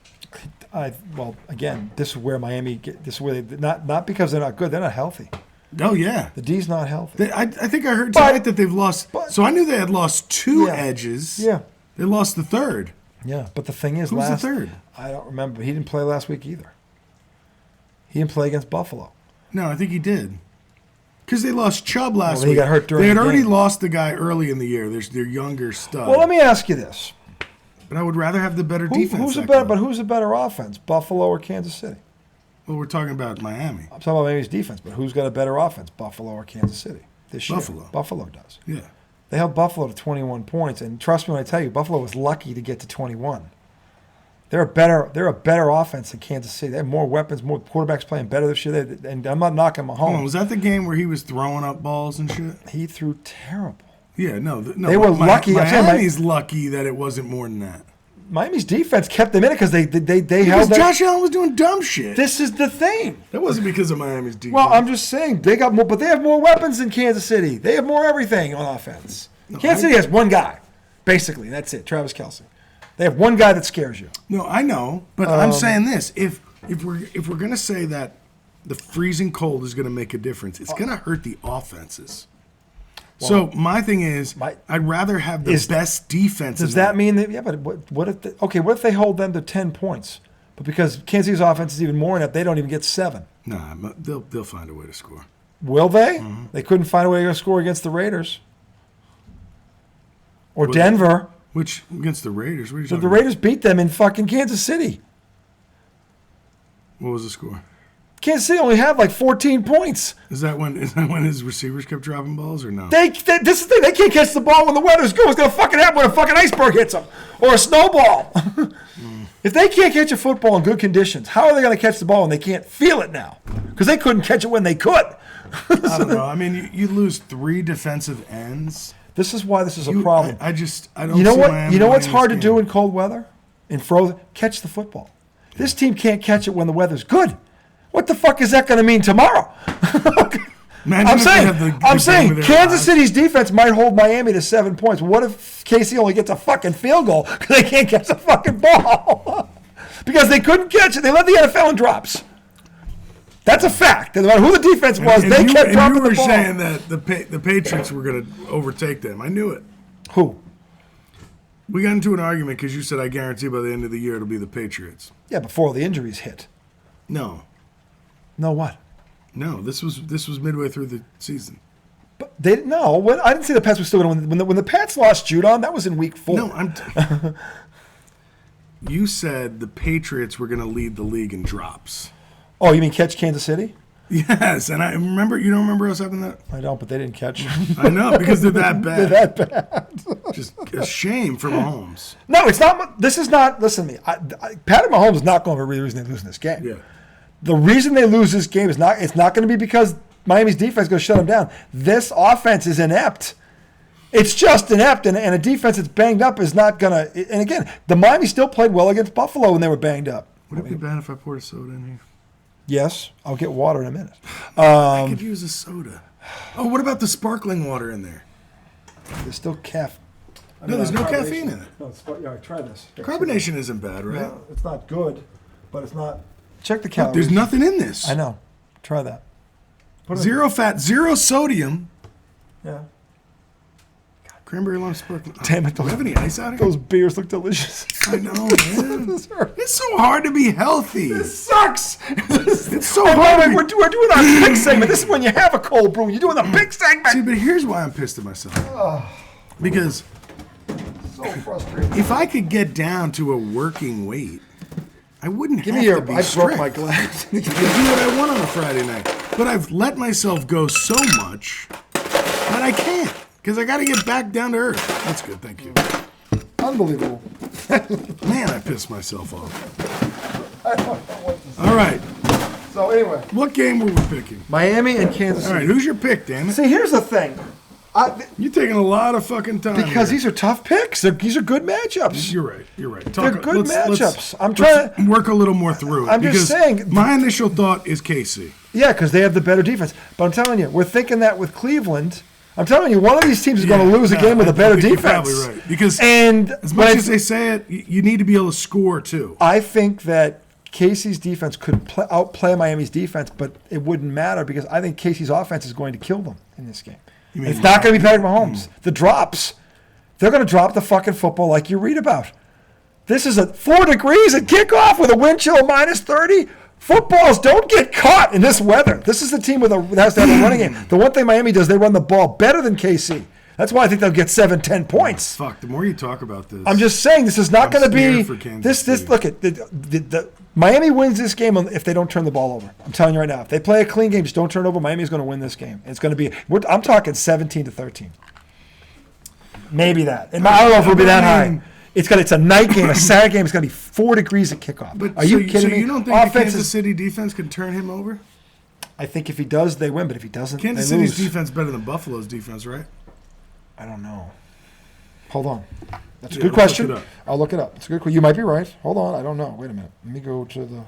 A: Well, again, this is where Miami. This is where they not because they're not good. They're not healthy.
B: Oh yeah,
A: the D's not healthy.
B: I think I heard tonight that they've lost. So I knew they had lost 2 edges.
A: Yeah,
B: they lost the third.
A: Yeah, but the thing is,
B: who's the third?
A: I don't remember. He didn't play last week either. He didn't play against Buffalo.
B: No, I think he did. Because they lost Chubb last week.
A: He got hurt during
B: They had
A: the
B: already
A: game.
B: lost the guy early in the year. Their younger stud.
A: Well, let me ask you this.
B: But I would rather have the better defense.
A: Who's a better offense, Buffalo or Kansas City?
B: Well, we're talking about Miami.
A: I'm talking about Miami's defense, but who's got a better offense, Buffalo or Kansas City this year? Buffalo does.
B: Yeah.
A: They held Buffalo to 21 points, and trust me when I tell you, Buffalo was lucky to get to 21. They're a better offense than Kansas City. They have more weapons, more quarterbacks playing better this year. And I'm not knocking Mahomes.
B: Hold on, was that the game where he was throwing up balls and shit?
A: He threw terrible.
B: Yeah, no.
A: They were lucky.
B: Miami's lucky that it wasn't more than that.
A: Miami's defense kept them in it because they
B: because
A: held.
B: Josh Allen was doing dumb shit.
A: This is the thing.
B: That wasn't because of Miami's defense.
A: Well, I'm just saying they got more, but they have more weapons than Kansas City. They have more everything on offense. Kansas City has one guy, basically. That's it, Travis Kelce. They have one guy that scares you.
B: No, I know, but I'm saying this: if we're gonna say that the freezing cold is gonna make a difference, it's gonna hurt the offenses. Well, so my thing is, I'd rather have the best defense.
A: Does that mean that? Yeah, but what if they hold them to 10 points? But because Kansas City's offense is even more inept, they don't even get 7.
B: Nah, they'll find a way to score.
A: Will they?
B: Mm-hmm.
A: They couldn't find a way to score against the Raiders or Denver.
B: Which against the Raiders? What are you talking
A: the Raiders beat them in fucking Kansas City.
B: What was the score?
A: Kansas City only had like 14 points.
B: Is that when his receivers kept dropping balls or no?
A: This is the thing. They can't catch the ball when the weather's good. What's going to fucking happen when a fucking iceberg hits them or a snowball? If they can't catch a football in good conditions, how are they going to catch the ball when they can't feel it now? Because they couldn't catch it when they could.
B: I don't know. I mean, you lose 3 defensive ends.
A: This is why this is a problem.
B: I don't.
A: You know
B: see
A: what?
B: Miami
A: You know what's
B: winning
A: hard to
B: this
A: do
B: game.
A: in cold weather, in frozen? Catch the football. This team can't catch it when the weather's good. What the fuck is that going to mean tomorrow? I'm saying Kansas City's defense might hold Miami to 7 points. What if KC only gets a fucking field goal because they can't catch a fucking ball? Because they couldn't catch it. They led the NFL in drops. That's a fact. No matter who the defense was, they kept dropping the ball.
B: You were saying that the Patriots were going to overtake them. I knew it.
A: Who?
B: We got into an argument because you said, I guarantee by the end of the year it'll be the Patriots.
A: Yeah, before all the injuries hit.
B: No.
A: No what?
B: No, this was midway through the season.
A: But they didn't know. I didn't say the Pats were still going to win. When the Pats lost Judon, that was in week 4.
B: No, you said the Patriots were going to lead the league in drops.
A: Oh, you mean catch Kansas City?
B: Yes, and I remember. You don't remember us having that?
A: I don't, but they didn't catch.
B: I know, because they're that bad.
A: They're that bad.
B: Just a shame for Mahomes.
A: No, it's not. This is not. Listen to me. Patrick Mahomes is not going to be the reason they lose this game.
B: Yeah.
A: The reason they lose this game is not. It's not going to be because Miami's defense is going to shut them down. This offense is inept. It's just inept, and a defense that's banged up is not going to. And again, the Miami still played well against Buffalo when they were banged up.
B: Would it be bad if I poured a soda in here?
A: Yes, I'll get water in a minute.
B: I could use a soda. Oh, what about the sparkling water in there?
A: There's still caffeine.
B: No, there's no caffeine in it.
A: No, yeah, try this.
B: Carbonation isn't bad, right?
A: No, it's not good, but it's not. Check the calories.
B: There's nothing in this.
A: I know. Try that.
B: Zero fat, 0 sodium.
A: Yeah.
B: Cranberry lime sparkling.
A: Damn it.
B: Do we have any ice out here?
A: Those beers look delicious.
B: I know, man. It's so hard to be healthy.
A: This sucks.
B: It's so
A: By the
B: hard.
A: way, we're doing our big segment. This is when you have a cold brew. You're doing the big segment.
B: See, but here's why I'm pissed at myself. Because
A: So frustrating.
B: if I could get down to a working weight, I wouldn't
A: Give
B: have
A: me your.
B: to be
A: I
B: strict.
A: broke my glass.
B: I can do what I want on a Friday night. But I've let myself go so much that I can't. Because I got to get back down to earth. That's good, thank you.
A: Unbelievable.
B: Man, I pissed myself off. All right.
A: So anyway,
B: What game were we picking?
A: Miami and Kansas
B: All
A: City.
B: right, who's your pick, damn it?
A: See, here's the thing.
B: You're taking a lot of fucking time.
A: Because
B: here.
A: these are tough picks. These are good matchups.
B: You're right. You're right.
A: They're good matchups.
B: Let's
A: I'm trying to
B: work a little more through it.
A: I'm just
B: because
A: saying-
B: My initial thought is KC.
A: Yeah, because they have the better defense. But I'm telling you, we're thinking that with Cleveland. I'm telling you, one of these teams is going to lose a game with a better
B: I think
A: defense.
B: You're probably right. Because
A: and
B: as much as they say it, you need to be able to score too.
A: I think that Casey's defense could outplay Miami's defense, but it wouldn't matter because I think Casey's offense is going to kill them in this game.
B: You mean
A: It's not going to be Patrick Mahomes. The drops, they're going to drop the fucking football like you read about. This is at 4 degrees at kickoff with a wind chill of minus 30. Footballs don't get caught in this weather. This is the team that has to have a running game. The one thing Miami does, they run the ball better than KC. That's why I think they'll get 7-10 points.
B: Fuck, the more you talk about this.
A: I'm just saying this is not going to be
B: scared for Kansas
A: this.
B: City.
A: Look at the Miami wins this game if they don't turn the ball over. I'm telling you right now, if they play a clean game, just don't turn it over. Miami's going to win this game. It's going to be. I'm talking 17-13. Maybe that. And I don't know if it'll be that high. It's a night game, a Saturday game. It's going to be 4 degrees at kickoff.
B: But
A: Are you kidding
B: so
A: me?
B: you don't think the Kansas City defense can turn him over?
A: I think if he does, they win. But if he doesn't,
B: Kansas
A: they
B: City's
A: lose.
B: defense better than Buffalo's defense, right?
A: I don't know. Hold on. That's a
B: Yeah,
A: good
B: let's look
A: question.
B: it up.
A: I'll look it up. It's a good question. You might be right. Hold on. I don't know. Wait a minute. Let me go to the.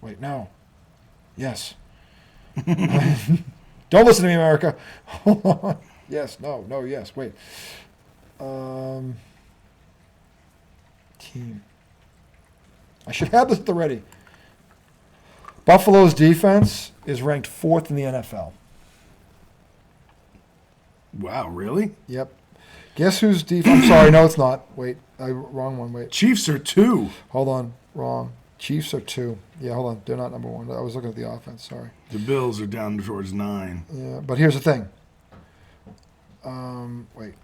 A: Wait, no. Yes. Don't listen to me, America. Hold on. Yes. No. No. Yes. Wait. Team. I should have this at the ready. Buffalo's defense is ranked 4th in the NFL.
B: Wow, really?
A: Yep. Guess whose defense? I'm sorry, no, it's not. Wait, wrong one. Wait,
B: Chiefs are 2.
A: hold on, wrong. Chiefs are 2. Yeah, hold on, they're not number 1. I was looking at the offense. Sorry.
B: The Bills are down towards 9.
A: Yeah, but here's the thing. Wait.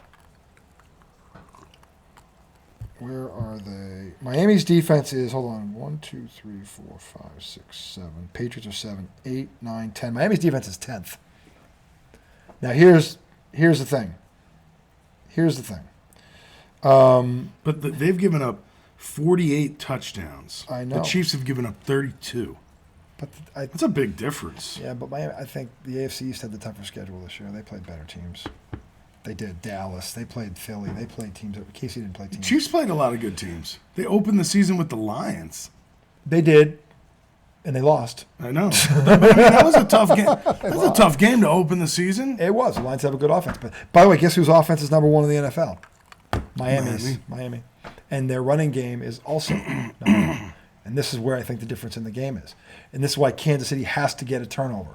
A: Where are they? Miami's defense is, hold on, 1, 2, 3, 4, 5, 6, 7. Patriots are 7, 8, 9, 10. Miami's defense is 10th. Now here's the thing. Here's the thing.
B: But they've given up 48 touchdowns.
A: I know.
B: The Chiefs have given up 32.
A: But
B: That's a big difference.
A: Yeah, but I think the AFC East had the tougher schedule this year. They played better teams. They did. Dallas. They played Philly. They played teams. Casey didn't play teams.
B: Chiefs played a lot of good teams. They opened the season with the Lions.
A: They did, and they lost.
B: I know. That was a tough game. That was a tough game to open the season.
A: It was. The Lions have a good offense. But by the way, guess whose offense is number 1 in the NFL? Miami. And their running game is also number 1. And this is where I think the difference in the game is. And this is why Kansas City has to get a turnover.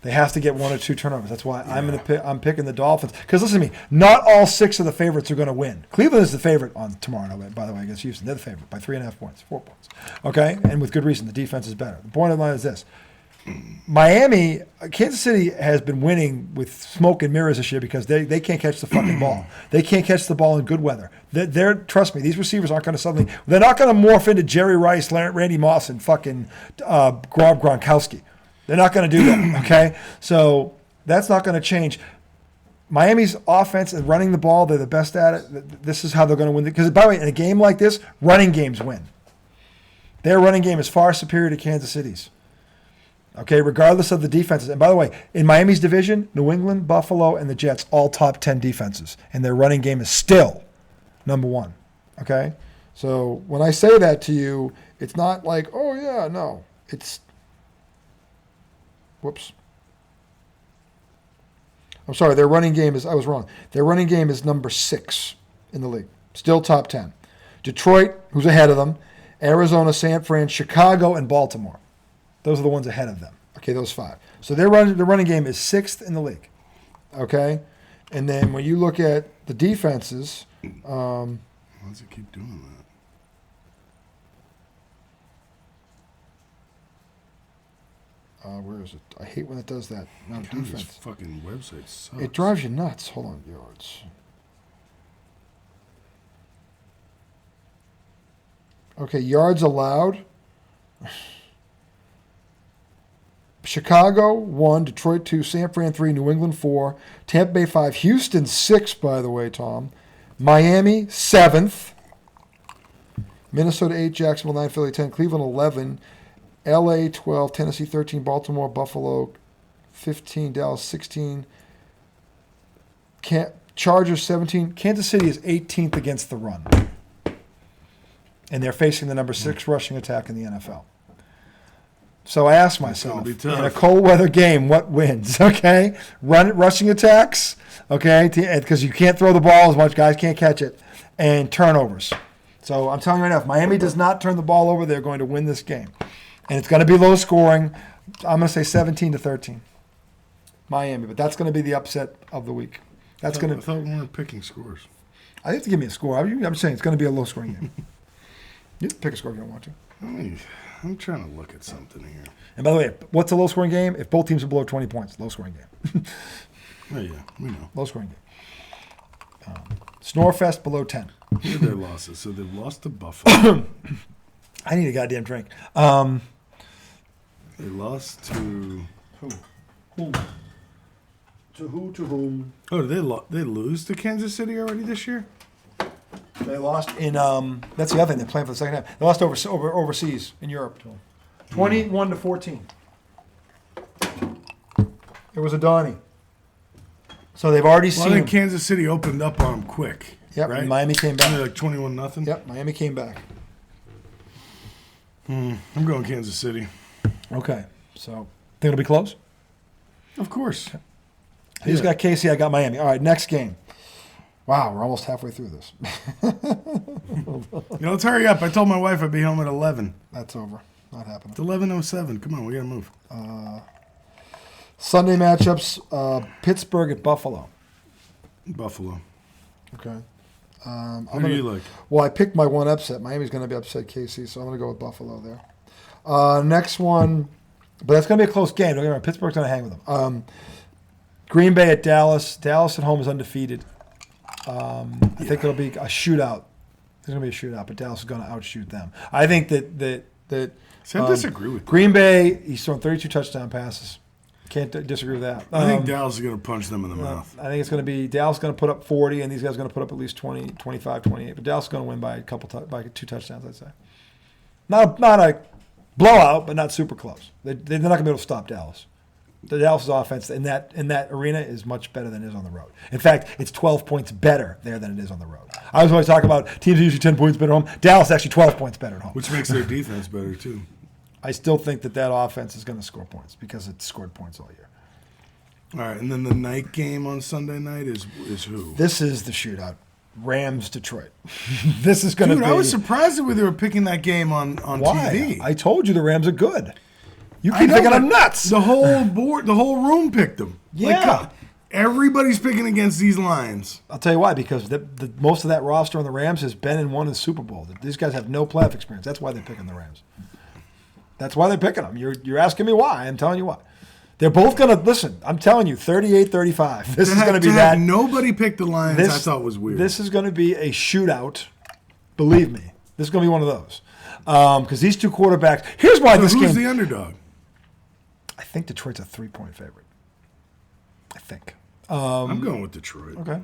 A: They have to get 1 or 2 turnovers. That's why I'm picking the Dolphins. Because listen to me, not all 6 of the favorites are going to win. Cleveland is the favorite on tomorrow night, by the way, against Houston. They're the favorite by 3.5 points, 4 points. Okay? And with good reason. The defense is better. The point of the line is this. Kansas City has been winning with smoke and mirrors this year because they can't catch the fucking ball. They can't catch the ball in good weather. Trust me, these receivers aren't going to they're not going to morph into Jerry Rice, Randy Moss, and fucking Gronkowski. They're not going to do that, okay? So that's not going to change. Miami's offense and running the ball, they're the best at it. This is how they're going to win. Because, by the way, in a game like this, running games win. Their running game is far superior to Kansas City's. Okay, regardless of the defenses. And by the way, in Miami's division, New England, Buffalo, and the Jets, all top 10 defenses. And their running game is still number 1. Okay? So when I say that to you, it's not like, oh, yeah, no. It's, whoops. I'm sorry, their running game is, I was wrong. Their running game is number 6 in the league. Still top 10. Detroit, who's ahead of them, Arizona, San Fran, Chicago, and Baltimore. Those are the ones ahead of them. Okay, those 5. So their running game is 6th in the league. Okay? And then when you look at the defenses.
B: Why does it keep doing that?
A: Where is it? I hate when it does that. Not
B: God,
A: defense.
B: this fucking website sucks.
A: It drives you nuts. Hold on, yards. Okay, yards allowed. Chicago 1, Detroit 2, San Fran 3, New England 4, Tampa Bay 5, Houston 6, by the way, Tom. Miami 7th, Minnesota 8, Jacksonville 9, Philly 10, Cleveland 11, LA 12, Tennessee 13, Baltimore, Buffalo 15, Dallas 16, Chargers 17. Kansas City is 18th against the run. And they're facing the number 6 rushing attack in the NFL. So I asked myself, in a cold weather game, what wins? Okay, rushing attacks. Okay, because you can't throw the ball as much, guys can't catch it, and turnovers. So I'm telling you right now, if Miami does not turn the ball over, they're going to win this game, and it's going to be low scoring. I'm going to say 17-13, Miami, but that's going to be the upset of the week.
B: I thought we weren't picking scores.
A: I have to give me a score. I'm saying it's going to be a low scoring game. You can pick a score if you don't want to.
B: I'm trying to look at something here.
A: And by the way, what's a low-scoring game? If both teams are below 20 points, low-scoring game.
B: Oh, yeah, we know.
A: Low-scoring game. Snorefest below 10.
B: Here are their losses. So they've lost to Buffalo.
A: I need a goddamn drink.
B: They lost to...
A: Who? To who? To whom?
B: Oh, did they lose to Kansas City already this year?
A: They lost in, that's the other thing, they're playing for the second half. They lost overseas in Europe to them. 21-14. It was a Donnie. So they've already seen.
B: I think Kansas City opened up on them quick.
A: Yep,
B: right?
A: Miami came back.
B: Like 21-0.
A: Yep, Miami came back.
B: I'm going Kansas City.
A: Okay, so think it'll be close?
B: Of course.
A: He's got KC, I got Miami. All right, next game. Wow, we're almost halfway through this.
B: Let's hurry up. I told my wife I'd be home at 11.
A: That's over. Not happening.
B: It's 11:07. Come on, we got to move.
A: Sunday matchups, Pittsburgh at Buffalo.
B: Buffalo.
A: Okay.
B: What do you like?
A: Well, I picked my one upset. Miami's going to be upset KC, so I'm going to go with Buffalo there. Next one, but that's going to be a close game. Don't get me wrong. Pittsburgh's going to hang with them. Green Bay at Dallas. Dallas at home is undefeated. I think it'll be a shootout. There's going to be a shootout, but Dallas is going to outshoot them. I think that
B: See, I disagree with
A: Green Bay, he's thrown 32 touchdown passes. Can't disagree with that.
B: I think Dallas is going to punch them in the mouth.
A: I think it's going to be Dallas going to put up 40, and these guys are going to put up at least 20, 25, 28. But Dallas is going to win by by 2 touchdowns, I'd say. Not a blowout, but not super close. They're not going to be able to stop Dallas. The Dallas offense in that arena is much better than it is on the road. In fact, it's 12 points better there than it is on the road. I was always talking about teams are usually 10 points better at home. Dallas is actually 12 points better at home.
B: Which makes their defense better, too.
A: I still think that offense is going to score points because it's scored points all year.
B: All right, and then the night game on Sunday night is who?
A: This is the shootout. Rams, Detroit. This is going to be...
B: Dude, I was surprised that they were picking that game on
A: Why?
B: TV.
A: I told you the Rams are good. You keep thinking I'm nuts.
B: The whole room picked them.
A: Yeah.
B: Everybody's picking against these Lions.
A: I'll tell you why. Because the most of that roster on the Rams has been and won the Super Bowl. These guys have no playoff experience. That's why they're picking the Rams. That's why they're picking them. You're asking me why. I'm telling you why. They're both going to, listen, I'm telling you, 38-35. This is going to be that.
B: Nobody picked the Lions, I thought was weird.
A: This is going to be a shootout. Believe me. This is going to be one of those. Because these two quarterbacks, here's why this game.
B: Who's the underdog?
A: I think Detroit's a 3-point favorite. I think.
B: I'm going with Detroit.
A: Okay.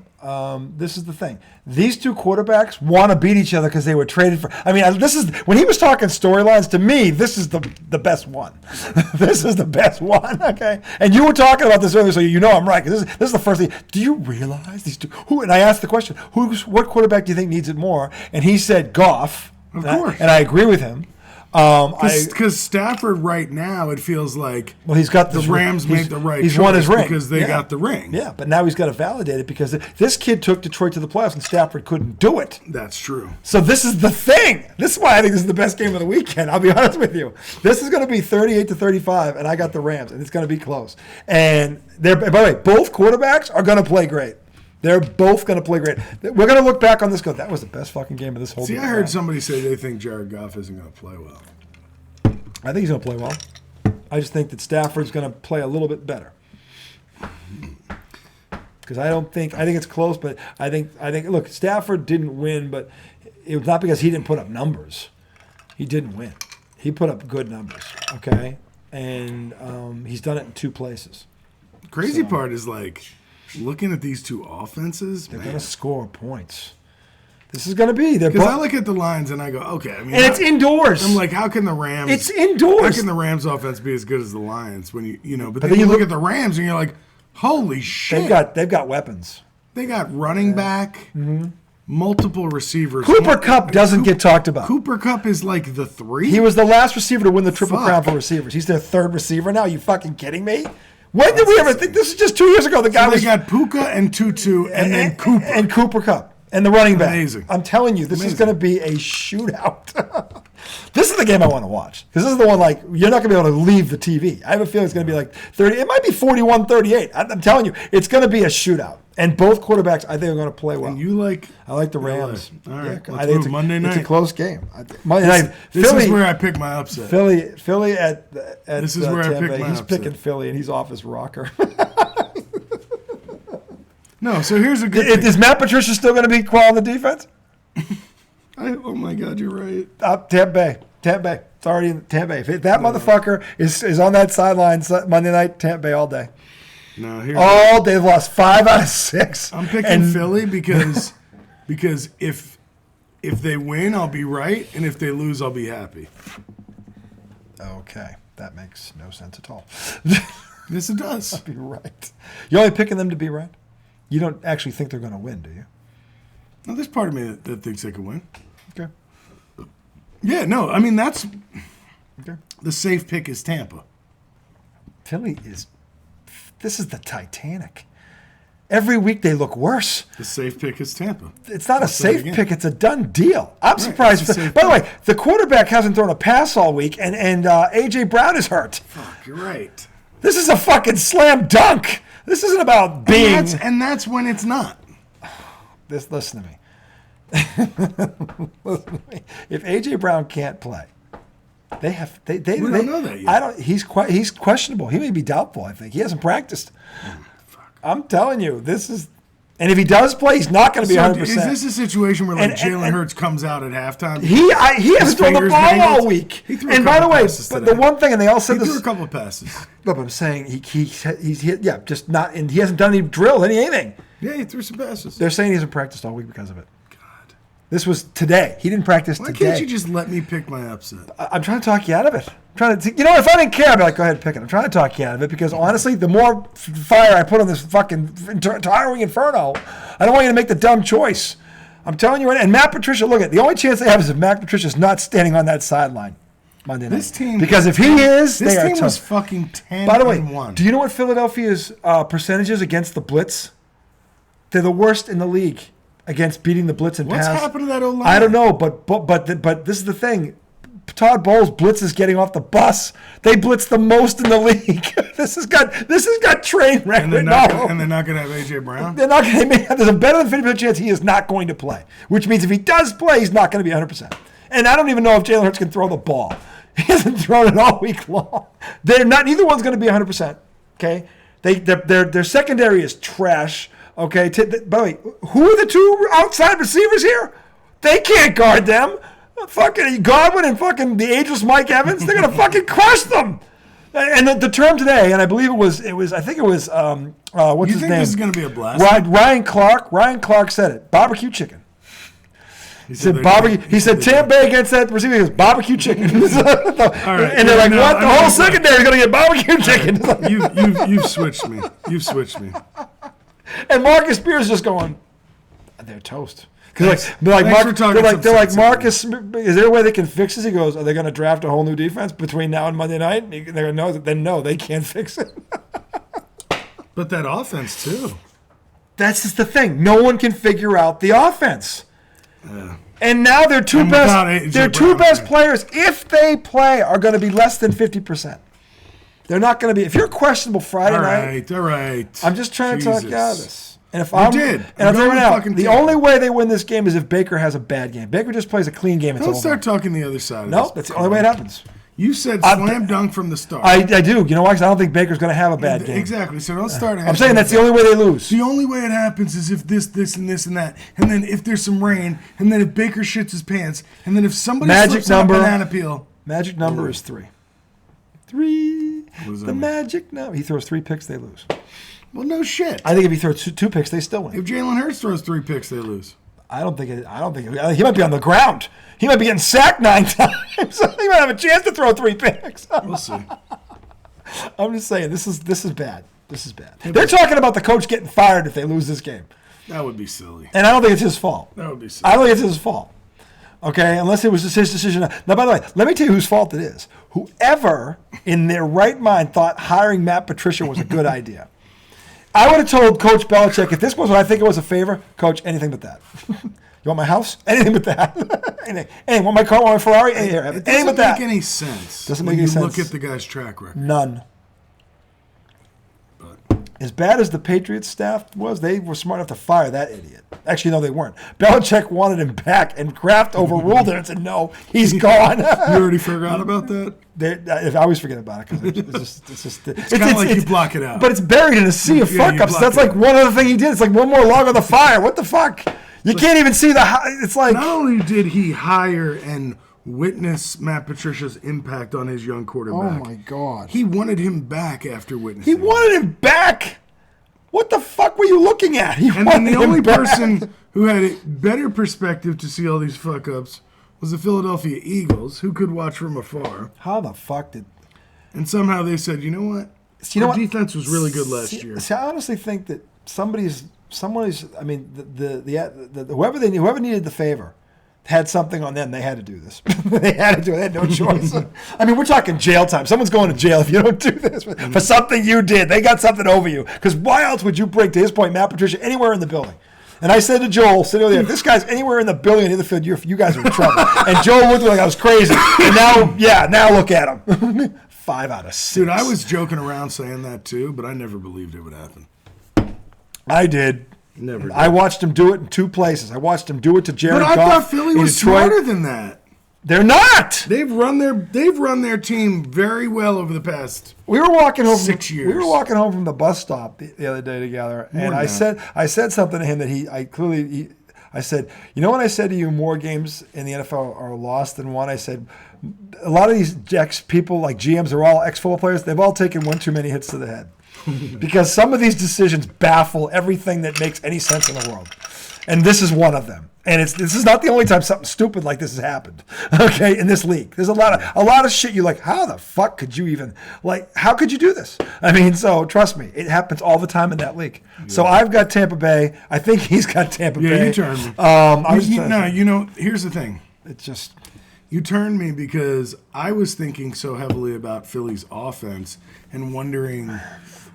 A: This is the thing. These two quarterbacks want to beat each other because they were traded for. I mean, this is when he was talking storylines to me. This is the best one. This is the best one. Okay. And you were talking about this earlier, so you know I'm right. Because this is the first thing. Do you realize these two? Who? And I asked the question: what quarterback do you think needs it more? And he said Goff.
B: Of course.
A: And I agree with him.
B: Because Stafford right now, it feels like
A: he's got
B: the Rams made the right choice.
A: He's won his ring
B: because they got the ring.
A: Yeah, but now he's got to validate it because this kid took Detroit to the playoffs and Stafford couldn't do it.
B: That's true.
A: So this is the thing. This is why I think this is the best game of the weekend. I'll be honest with you. This is going to be 38-35, and I got the Rams, and it's going to be close. And by the way, both quarterbacks are going to play great. They're both going to play great. We're going to look back on this. Go, that was the best fucking game of this whole.
B: See, I heard somebody say they think Jared Goff isn't going to play well.
A: I think he's going to play well. I just think that Stafford's going to play a little bit better. Because I think it's close, but I think look, Stafford didn't win, but it was not because he didn't put up numbers. He didn't win. He put up good numbers, okay? And he's done it in 2 places.
B: Crazy part is looking at these two offenses,
A: they're going to score points. This is going to be.
B: Because I look at the lines and I go, okay. I mean,
A: and it's indoors.
B: I'm like, how can the Rams?
A: It's indoors.
B: How can the Rams offense be as good as the Lions when you know? But then you look at the Rams and you're like, holy shit!
A: They've got weapons.
B: They got running back, multiple receivers.
A: Cooper Kupp doesn't get talked about.
B: Cooper Kupp is like the 3.
A: He was the last receiver to win the Triple Crown for receivers. He's their 3rd receiver now. Are you fucking kidding me? When did we ever think this is just 2 years ago? The guy
B: they got Puka and Tutu and then Cooper
A: and Cooper Kupp and the running back.
B: Amazing.
A: I'm telling you, this is going to be a shootout. This is the game I want to watch because this is the one you're not going to be able to leave the TV. I have a feeling it's going to be 30. It might be 41-38. I'm telling you, it's going to be a shootout. And both quarterbacks, I think, are going to play well.
B: And
A: I like the Rams.
B: All right,
A: I think it's
B: Monday night.
A: It's a close game. Monday night.
B: This is where I pick my upset.
A: Philly at
B: this is where I pick my
A: He's
B: upset.
A: picking Philly, and he's off his rocker.
B: No, so here's a good thing.
A: Is Matt Patricia still going to be calling the defense?
B: Oh, my God, you're right.
A: Tampa Bay. It's already in Tampa Bay. If that motherfucker is on that sideline Monday night, Tampa Bay all day.
B: No,
A: all day. They've lost 5 out of 6.
B: I'm picking Philly because if they win, I'll be right, and if they lose, I'll be happy.
A: Okay, that makes no sense at all.
B: Yes, it does.
A: I'll be right. You're only picking them to be right? You don't actually think they're going to win, do you?
B: No, there's part of me that thinks they could win.
A: Okay.
B: Yeah, no, I mean, that's
A: okay.
B: The safe pick is Tampa.
A: Philly is... This is the Titanic. Every week they look worse.
B: The safe pick is Tampa.
A: It's not a safe pick. It's a done deal. I'm surprised.
B: By
A: the way, the quarterback hasn't thrown a pass all week, and A.J. Brown is hurt.
B: Fuck, you're right.
A: This is a fucking slam dunk. This isn't about being...
B: And that's when it's not.
A: Listen to me. Listen to me. If A.J. Brown can't play, we don't
B: know that yet.
A: He's questionable. He may be doubtful, I think. He hasn't practiced. I'm telling you, this is And if he does play, he's not going to be 100%.
B: Is this a situation where Jalen Hurts comes out at halftime?
A: He hasn't thrown the ball all week.
B: And by the way,
A: the one thing, and they all said this.
B: He threw a couple of passes.
A: But I'm saying he's just not, and he hasn't done any drill, anything.
B: Yeah, he threw some passes.
A: They're saying he hasn't practiced all week because of it. God. This was today. He didn't practice today.
B: Why can't you just let me pick my upset?
A: I'm trying to talk you out of it. If I didn't care, I'd be like, go ahead and pick it. I'm trying to talk you out of it because honestly, the more fire I put on this fucking tiring inferno, I don't want you to make the dumb choice. I'm telling you right now. And Matt Patricia, look at the only chance they have is if Matt Patricia's not standing on that sideline Monday night.
B: This team,
A: because if he is,
B: this
A: they are
B: team
A: tough.
B: was fucking 10-1.
A: By the way, do you know what Philadelphia's percentages against the blitz? They're the worst in the league against beating the blitz and pass.
B: What's happened to that O-line?
A: I don't know, but this is the thing. Todd Bowles' blitz is getting off the bus. They blitz the most in the league. This has got train wreck.
B: And they're not going to have A.J. Brown?
A: They're not going to. There's a better than 50% chance he is not going to play, which means if he does play, he's not going to be 100%. And I don't even know if Jalen Hurts can throw the ball. He hasn't thrown it all week long. Neither one's going to be 100%. Okay? Their secondary is trash. Okay? By the way, who are the two outside receivers here? They can't guard them. Fucking Godwin and fucking the ageless Mike Evans, they're gonna fucking crush them. And the term today, and I believe it was I think it was what's his name?
B: You think this is gonna be a blast?
A: Ryan Clark said it. Barbecue chicken. He said barbecue. He said Tampa Bay against that receiver. He goes barbecue chicken. And they're like, what? The whole secondary is gonna get barbecue chicken.
B: Right. You've switched me.
A: And Marcus Spears is just going, they're toast. They're like Marcus. Is there a way they can fix this? He goes, are they going to draft a whole new defense between now and Monday night? They're going to know that. Then no, they can't fix it.
B: But that offense too.
A: That's just the thing. No one can figure out the offense. And now their two best players, if they play, are going to be less than 50%. They're not going to be. If you're questionable Friday night,
B: all right.
A: I'm just trying to talk you out of this. And if
B: I'll
A: tell you now, the only way they win this game is if Baker has a bad game. Baker just plays a clean game.
B: Don't start talking the other side.
A: No, that's the only way it happens.
B: You said slam dunk from the start.
A: I do. You know why? Because I don't think Baker's going to have a bad game.
B: Exactly. So don't start.
A: I'm saying that's the only way they lose.
B: The only way it happens is if this, and this, and that, and then if there's some rain, and then if Baker shits his pants, and then if somebody slips on a banana peel.
A: Magic number is 3. 3. The magic number. He throws 3 picks, they lose.
B: Well, no shit.
A: I think if he throws 2 picks, they still win.
B: If Jalen Hurts throws 3 picks, they lose.
A: I don't think he might be on the ground. He might be getting sacked 9 times. He might have a chance to throw 3 picks.
B: We'll see.
A: I'm just saying this is bad. This is bad. They're talking about the coach getting fired if they lose this game.
B: That would be silly.
A: And I don't think it's his fault.
B: That would be silly.
A: I don't think it's his fault. Okay, unless it was just his decision. Now, by the way, let me tell you whose fault it is. Whoever in their right mind thought hiring Matt Patricia was a good idea. I would have told Coach Belichick, if this was what I think it was a favor, Coach, anything but that. You want my house? Anything but that. Anything. Want my car? Want my Ferrari? Anything but that.
B: It doesn't make any sense.
A: Doesn't make any sense.
B: Look at the guy's track record.
A: None. As bad as the Patriots staff was, they were smart enough to fire that idiot. Actually, no, they weren't. Belichick wanted him back, and Kraft overruled it and said, no, he's gone.
B: You already forgot about that?
A: I always forget about it because it's
B: kind of like you block it out.
A: But it's buried in a sea of fuck-ups. That's like one other thing he did. It's like one more log on the fire. What the fuck? You can't even see it's like...
B: Not only did he hire and witness Matt Patricia's impact on his young quarterback.
A: Oh, my God.
B: He wanted him back after witnessing
A: He wanted him back? What the fuck were you looking at?
B: And then the only person who had a better perspective to see all these fuck-ups was the Philadelphia Eagles, who could watch from afar.
A: How the fuck did...
B: And somehow they said, you know what? Our defense was really good last year.
A: See, I honestly think that somebody's... I mean, whoever needed the favor had something on them. They had to do this. They had to do it. They had no choice. I mean, we're talking jail time. Someone's going to jail if you don't do this for something you did. They got something over you. Because why else would you bring, to his point, Matt Patricia anywhere in the building? And I said to Joel, sitting over there, if this guy's anywhere in the building in the field, you guys are in trouble. And Joel looked like I was crazy. And now look at him. 5 out of 6.
B: Dude, I was joking around saying that too, but I never believed it would happen.
A: I did.
B: Never did.
A: I watched him do it in 2 places. I watched him do it to Jared Goff.
B: But I thought Philly was smarter than that.
A: They're not.
B: They've run their team very well over the past.
A: We were walking home
B: 6 years.
A: We were walking home from the bus stop the other day together, and I said something to him that I said, you know when I said to you more games in the NFL are lost than won? I said a lot of these people like GMs are all ex-football players. They've all taken one too many hits to the head because some of these decisions baffle everything that makes any sense in the world, and this is one of them. And this is not the only time something stupid like this has happened, okay, in this league. There's a lot of shit you're like, how the fuck could you even, how could you do this? I mean, so trust me, it happens all the time in that league. Yeah. So I've got Tampa Bay. I think he's got Tampa Bay.
B: Yeah, you turned me. Here's the thing.
A: It's just.
B: You turned me because I was thinking so heavily about Philly's offense and wondering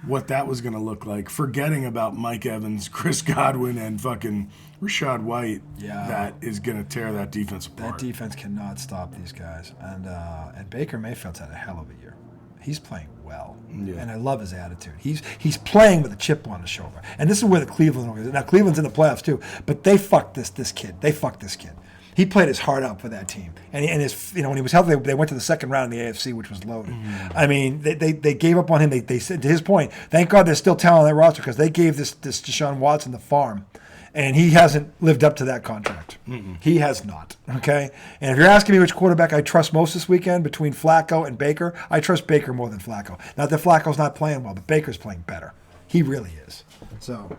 B: what that was going to look like, forgetting about Mike Evans, Chris Godwin, and fucking Rashad White.
A: Yeah.
B: That is going to tear that defense apart.
A: That defense cannot stop these guys. And Baker Mayfield's had a hell of a year. He's playing well. Yeah. And I love his attitude. He's playing with a chip on his shoulder. And this is where the Cleveland organization. Now, Cleveland's in the playoffs too, but they fucked this kid. They fucked this kid. He played his heart out for that team, and when he was healthy, they went to the second round in the AFC, which was loaded. Mm-hmm. I mean, they gave up on him. They said, to his point, thank God there's still talent on that roster because they gave this Deshaun Watson the farm, and he hasn't lived up to that contract. Mm-mm. He has not. Okay, and if you're asking me which quarterback I trust most this weekend between Flacco and Baker, I trust Baker more than Flacco. Not that Flacco's not playing well, but Baker's playing better. He really is. So.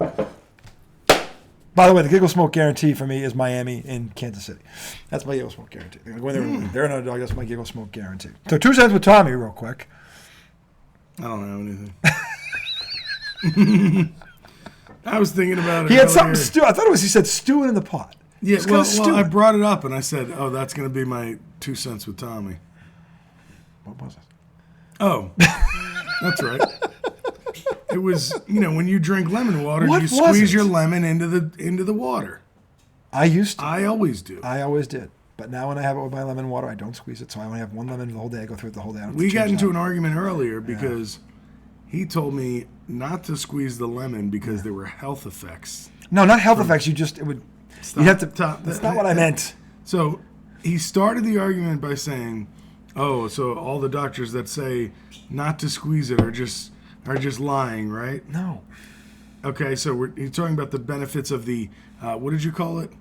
A: By the way, the Giggle Smoke guarantee for me is Miami and Kansas City. That's my Giggle Smoke guarantee. When they're an underdog, that's my Giggle Smoke guarantee. So 2 cents with Tommy, real quick.
B: I don't know anything. I was thinking about it.
A: He had something stew. I thought he said stewing in the pot.
B: Yeah, well, I brought it up and I said, "Oh, that's going to be my 2 cents with Tommy."
A: What was it?
B: Oh, that's right. It was, when you drink lemon water, you squeeze your lemon into the water.
A: I used to.
B: I always do.
A: I always did. But now when I have it with my lemon water, I don't squeeze it. So I only have one lemon the whole day. I go through it the whole day.
B: We got into an argument earlier because he told me not to squeeze the lemon because there were health effects.
A: No, not health effects. You'd have to. That's not what I meant.
B: So he started the argument by saying, "Oh, so all the doctors that say not to squeeze it are just lying, right?"
A: No.
B: Okay, so he's talking about the benefits of the, what did you call it?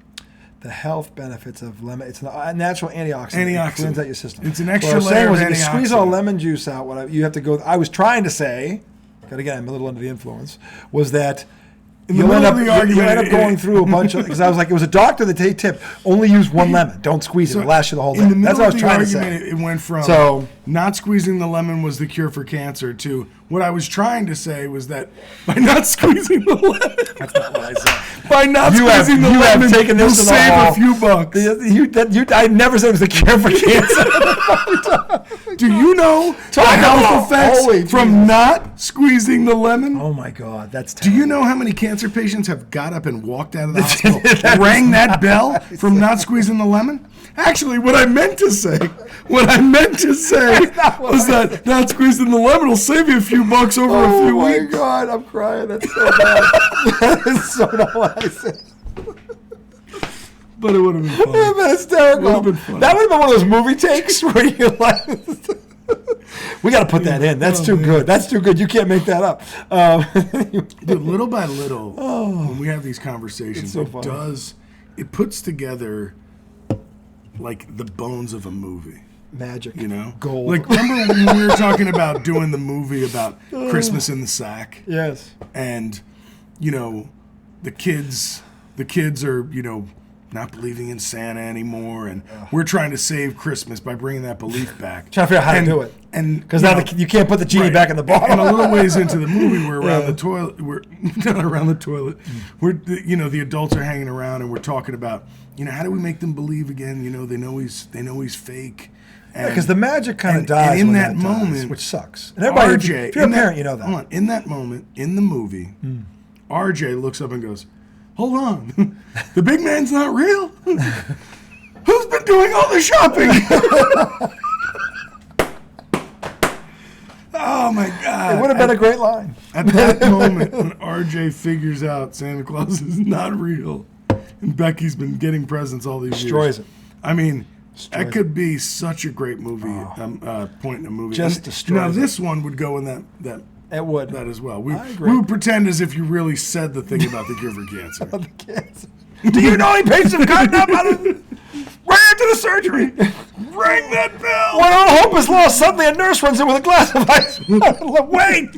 A: The health benefits of lemon. It's a natural antioxidant. It cleans out your system.
B: It's an extra layer of antioxidant. If you squeeze
A: all lemon juice out, you have to go. I was trying to say, but again, I'm a little under the influence, was that you end up going through a bunch of, because I was like, it was a doctor that tip, only use one lemon. Don't squeeze it. It'll last you the whole day. That's what I was trying to say.
B: It went from not squeezing the lemon was the cure for cancer to what I was trying to say was that by not squeezing the lemon. That's not what I said. By not squeezing the lemon, you'll save a few bucks.
A: I never said it was the cure for cancer.
B: Do you know the health effects from not squeezing the lemon?
A: Oh my God, that's terrible.
B: Do you know how many cancer patients have got up and walked out of the hospital, rang that bell from not squeezing the lemon? Actually, what I meant to say was that not squeezing the lemon will save you a few bucks over a few weeks.
A: Oh my God, I'm crying. That's so bad. That is so not what I said.
B: But it would have been funny.
A: Yeah, but hysterical. That would have been one of those movie takes where you're like, we got to put that in. That's too good. That's too good. You can't make that up.
B: Dude, little by little, when we have these conversations, it puts together like the bones of a movie.
A: Magic.
B: Gold. Like, remember when we were talking about doing the movie about Christmas in the Sack?
A: Yes.
B: And, the kids are, not believing in Santa anymore, and we're trying to save Christmas by bringing that belief back.
A: Trying to figure out how to do it. Because now you can't put the genie back in the bottle.
B: And a little ways into the movie, we're around the toilet. We're not around the toilet. We're, the adults are hanging around, and we're talking about, how do we make them believe again? They know he's fake.
A: Because the magic kind of dies
B: in that moment,
A: dies, which sucks. And everybody,
B: RJ,
A: if you're a parent, you know that.
B: Hold on. In that moment, in the movie, RJ looks up and goes, "Hold on, the big man's not real? Who's been doing all the shopping?" Oh my God.
A: It would have been a great line.
B: At that moment, when RJ figures out Santa Claus is not real, and Becky's been getting presents all these years.
A: Destroys it.
B: I mean, That could be such a great movie, point in a movie.
A: Just destroys
B: Now,
A: it.
B: this one would go in that
A: It would.
B: that as well.
A: I agree.
B: We would pretend as if you really said the thing about the cure for cancer.
A: The kids. Do you know any patients have gotten up out of ran to the surgery?
B: Ring that bell!
A: When all hope is lost, suddenly a nurse runs in with a glass of ice. Wait!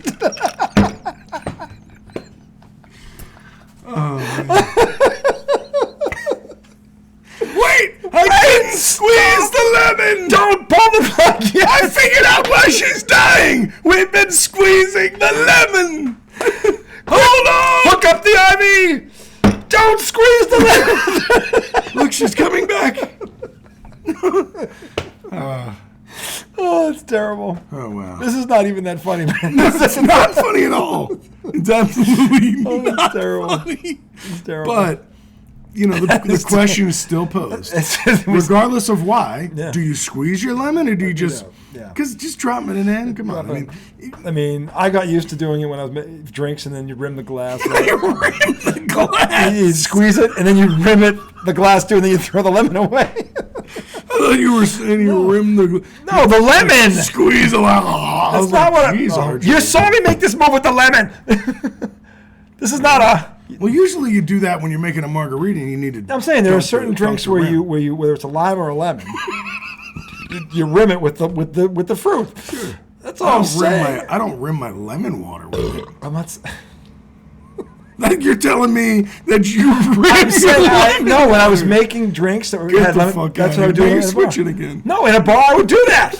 B: Wait! I didn't squeeze the lemon!
A: Don't pull the plug yet!
B: I figured out why she's dying! We've been squeezing the lemon! Hold on!
A: Hook up the IV! Don't squeeze the lemon!
B: Look, she's coming back!
A: Oh, it's terrible.
B: Oh, wow.
A: This is not even that funny, man.
B: It's not funny at all. It's absolutely not
A: terrible.
B: funny.
A: It's terrible.
B: But, you know, the question is still posed. Regardless of why,
A: Yeah.
B: do you squeeze your lemon or do you just...
A: Yeah.
B: Because just drop it in there. Come on.
A: I mean, I got used to doing it when I was drinks, and then you rim the glass. Right?
B: You rim the glass.
A: You squeeze it, and then you rim it, the glass too, and then you throw the lemon away.
B: I thought you were saying you rim the...
A: No, the lemon!
B: Squeeze a lemon.
A: That's not what you saw me make this move with the lemon. This is not a...
B: Well, usually you do that when you're making a margarita and you need to...
A: I'm saying there are certain drinks where you whether it's a lime or a lemon, you rim it with the fruit.
B: Sure.
A: That's all I'm saying.
B: I don't rim my lemon water with it.
A: I'm not...
B: Like you're telling me that you
A: No, when I was making drinks that had lemon, that's what I would do.
B: Switch it again.
A: No, in a bar I would do that.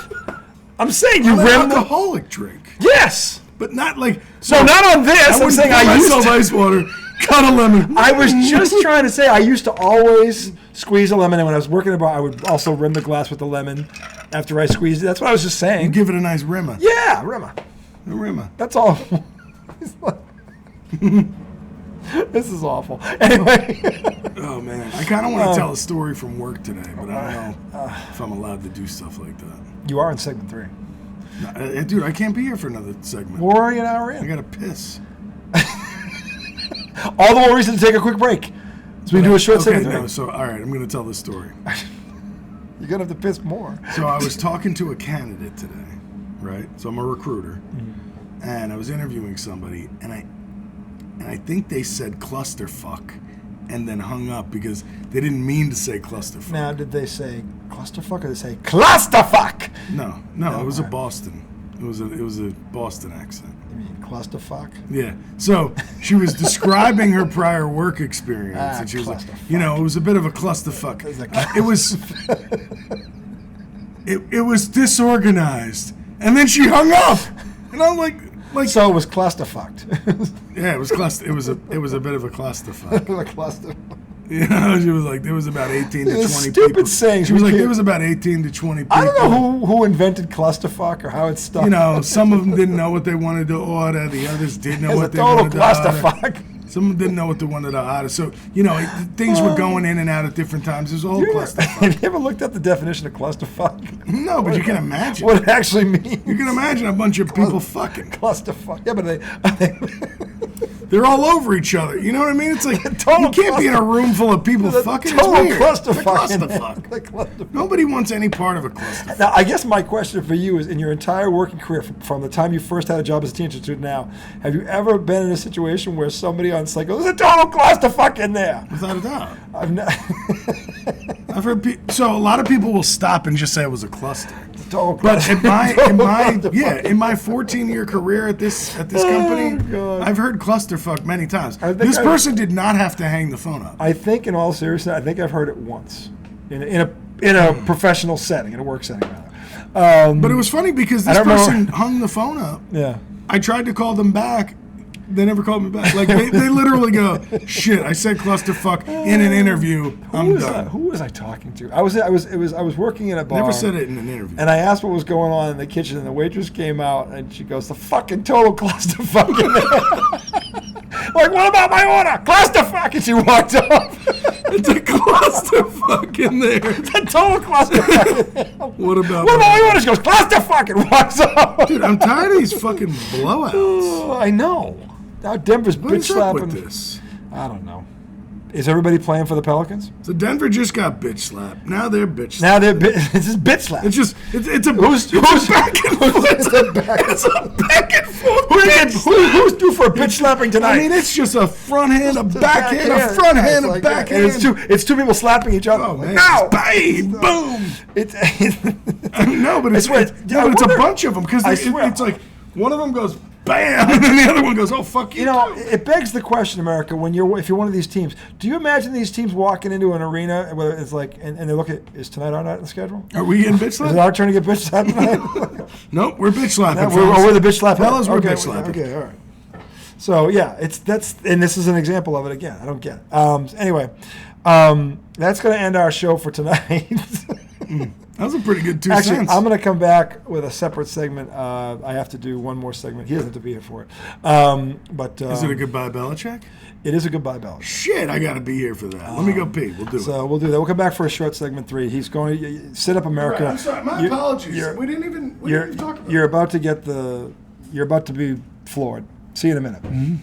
A: I'm saying you rim the
B: alcoholic drink.
A: Yes,
B: but not like
A: so. Not on this. I'm saying I used to
B: ice water. Cut a lemon.
A: I was just trying to say I used to always squeeze a lemon, and when I was working in a bar, I would also rim the glass with the lemon after I squeezed it. That's what I was just saying.
B: You give it a nice rimmer.
A: Yeah, rimmer.
B: A rimmer.
A: That's all. This is awful. Anyway.
B: Oh, man. I kind of want to tell a story from work today, but I don't know if I'm allowed to do stuff like that.
A: You are in segment 3.
B: No, dude, I can't be here for another segment.
A: We're already an hour in.
B: I got to piss.
A: All the more reason to take a quick break. So we do a short segment.
B: No, so, all right, I'm going to tell this story.
A: You're going to have to piss more.
B: So I was talking to a candidate today, right? So I'm a recruiter, and I was interviewing somebody, and I think they said clusterfuck and then hung up because they didn't mean to say clusterfuck.
A: Now, did they say clusterfuck or did they say clusterfuck?
B: No, it was a Boston. It was a Boston accent.
A: You mean clusterfuck?
B: Yeah. So she was describing her prior work experience, and she was like, it was a bit of a clusterfuck. It was disorganized, and then she hung up, and I'm like.
A: So it was clusterfucked.
B: Yeah, it was cluster. It was a bit of a clusterfuck.
A: A cluster.
B: You know, she was like, there was about 18 to 20
A: stupid
B: people.
A: saying.
B: She was like, there was about 18 to 20 people.
A: I don't know who invented clusterfuck or how it's stuck.
B: You know, some of them didn't know what they wanted to order. The others did know what they wanted to
A: order.
B: Total clusterfuck. Some of them didn't know what they wanted to order. So, things were going in and out at different times. There's a whole clusterfuck.
A: Have you ever looked up the definition of clusterfuck?
B: No, but you can imagine.
A: What it actually means.
B: You can imagine a bunch of people fucking.
A: Clusterfuck. Yeah, but
B: they're all over each other. You know what I mean? It's like, you
A: total
B: can't be in a room full of people fucking.
A: Total
B: it's weird.
A: clusterfuck.
B: Nobody wants any part of a clusterfuck.
A: Now, I guess my question for you is, in your entire working career, from the time you first had a job as a teacher to now, have you ever been in a situation where somebody on site goes, there's a total clusterfuck in there?
B: Without a doubt.
A: I've
B: heard so a lot of people will stop and just say it was a cluster.
A: But
B: in my 14-year career at this company, I've heard clusterfuck many times. This person did not have to hang the phone up.
A: I think, in all seriousness, I think I've heard it once in a professional setting, in a work setting, rather.
B: But it was funny because this person hung the phone up.
A: Yeah.
B: I tried to call them back. They never called me back. Like they literally go, "Shit, I said clusterfuck in an interview. I'm done."
A: Who was I talking to? I was working in a bar.
B: Never said it in an interview.
A: And I asked what was going on in the kitchen, and the waitress came out, and she goes, "The fucking total clusterfuck in there." Like, what about my order? Clusterfuck! And she walked off.
B: It's a clusterfuck in there.
A: It's a total clusterfuck in there.
B: What about
A: my order? She goes, clusterfuck, and walks off.
B: Dude, I'm tired of these fucking blowouts.
A: I know. Now Denver's bitch slapping.
B: What is up with this?
A: I don't know. Is everybody playing for the Pelicans?
B: So Denver just got bitch slapped. Now they're bitch slapped.
A: Now it's just bitch slap.
B: It's just it's a
A: Who's
B: back and forth. It's a back and forth.
A: Who's due for a bitch slapping tonight?
B: I mean, it's just a front hand, a backhand, a front hand, a backhand.
A: It's two people slapping each other.
B: Oh man!
A: No!
B: Bang! Boom!
A: No, but it's
B: a bunch of them because it's like one of them goes bam, and then the other one goes, oh fuck you.
A: You know, it begs the question, America, if you're one of these teams, do you imagine these teams walking into an arena where it's like, and they look at, is tonight our night on the schedule?
B: Are we getting bitch slapped?
A: Is it our turn to get bitch slapped tonight?
B: Nope, we're bitch slapping.
A: We're the bitch slapping.
B: Fellas, we're bitch slapping.
A: Okay, all right. So yeah, and this is an example of it again. I don't get it. Anyway, that's going to end our show for tonight.
B: That was a pretty good 2
A: Actually,
B: cents.
A: I'm going to come back with a separate segment. I have to do one more segment. He doesn't have to be here for it. But
B: is it a goodbye Belichick?
A: It is a goodbye Belichick.
B: Shit, I got to be here for that. Let me go pee. We'll do it.
A: So we'll do that. We'll come back for a short segment 3. He's going to sit up America.
B: Right, I'm sorry. My apologies. We didn't even talk about it.
A: You're about to be floored. See you in a minute. Mm-hmm.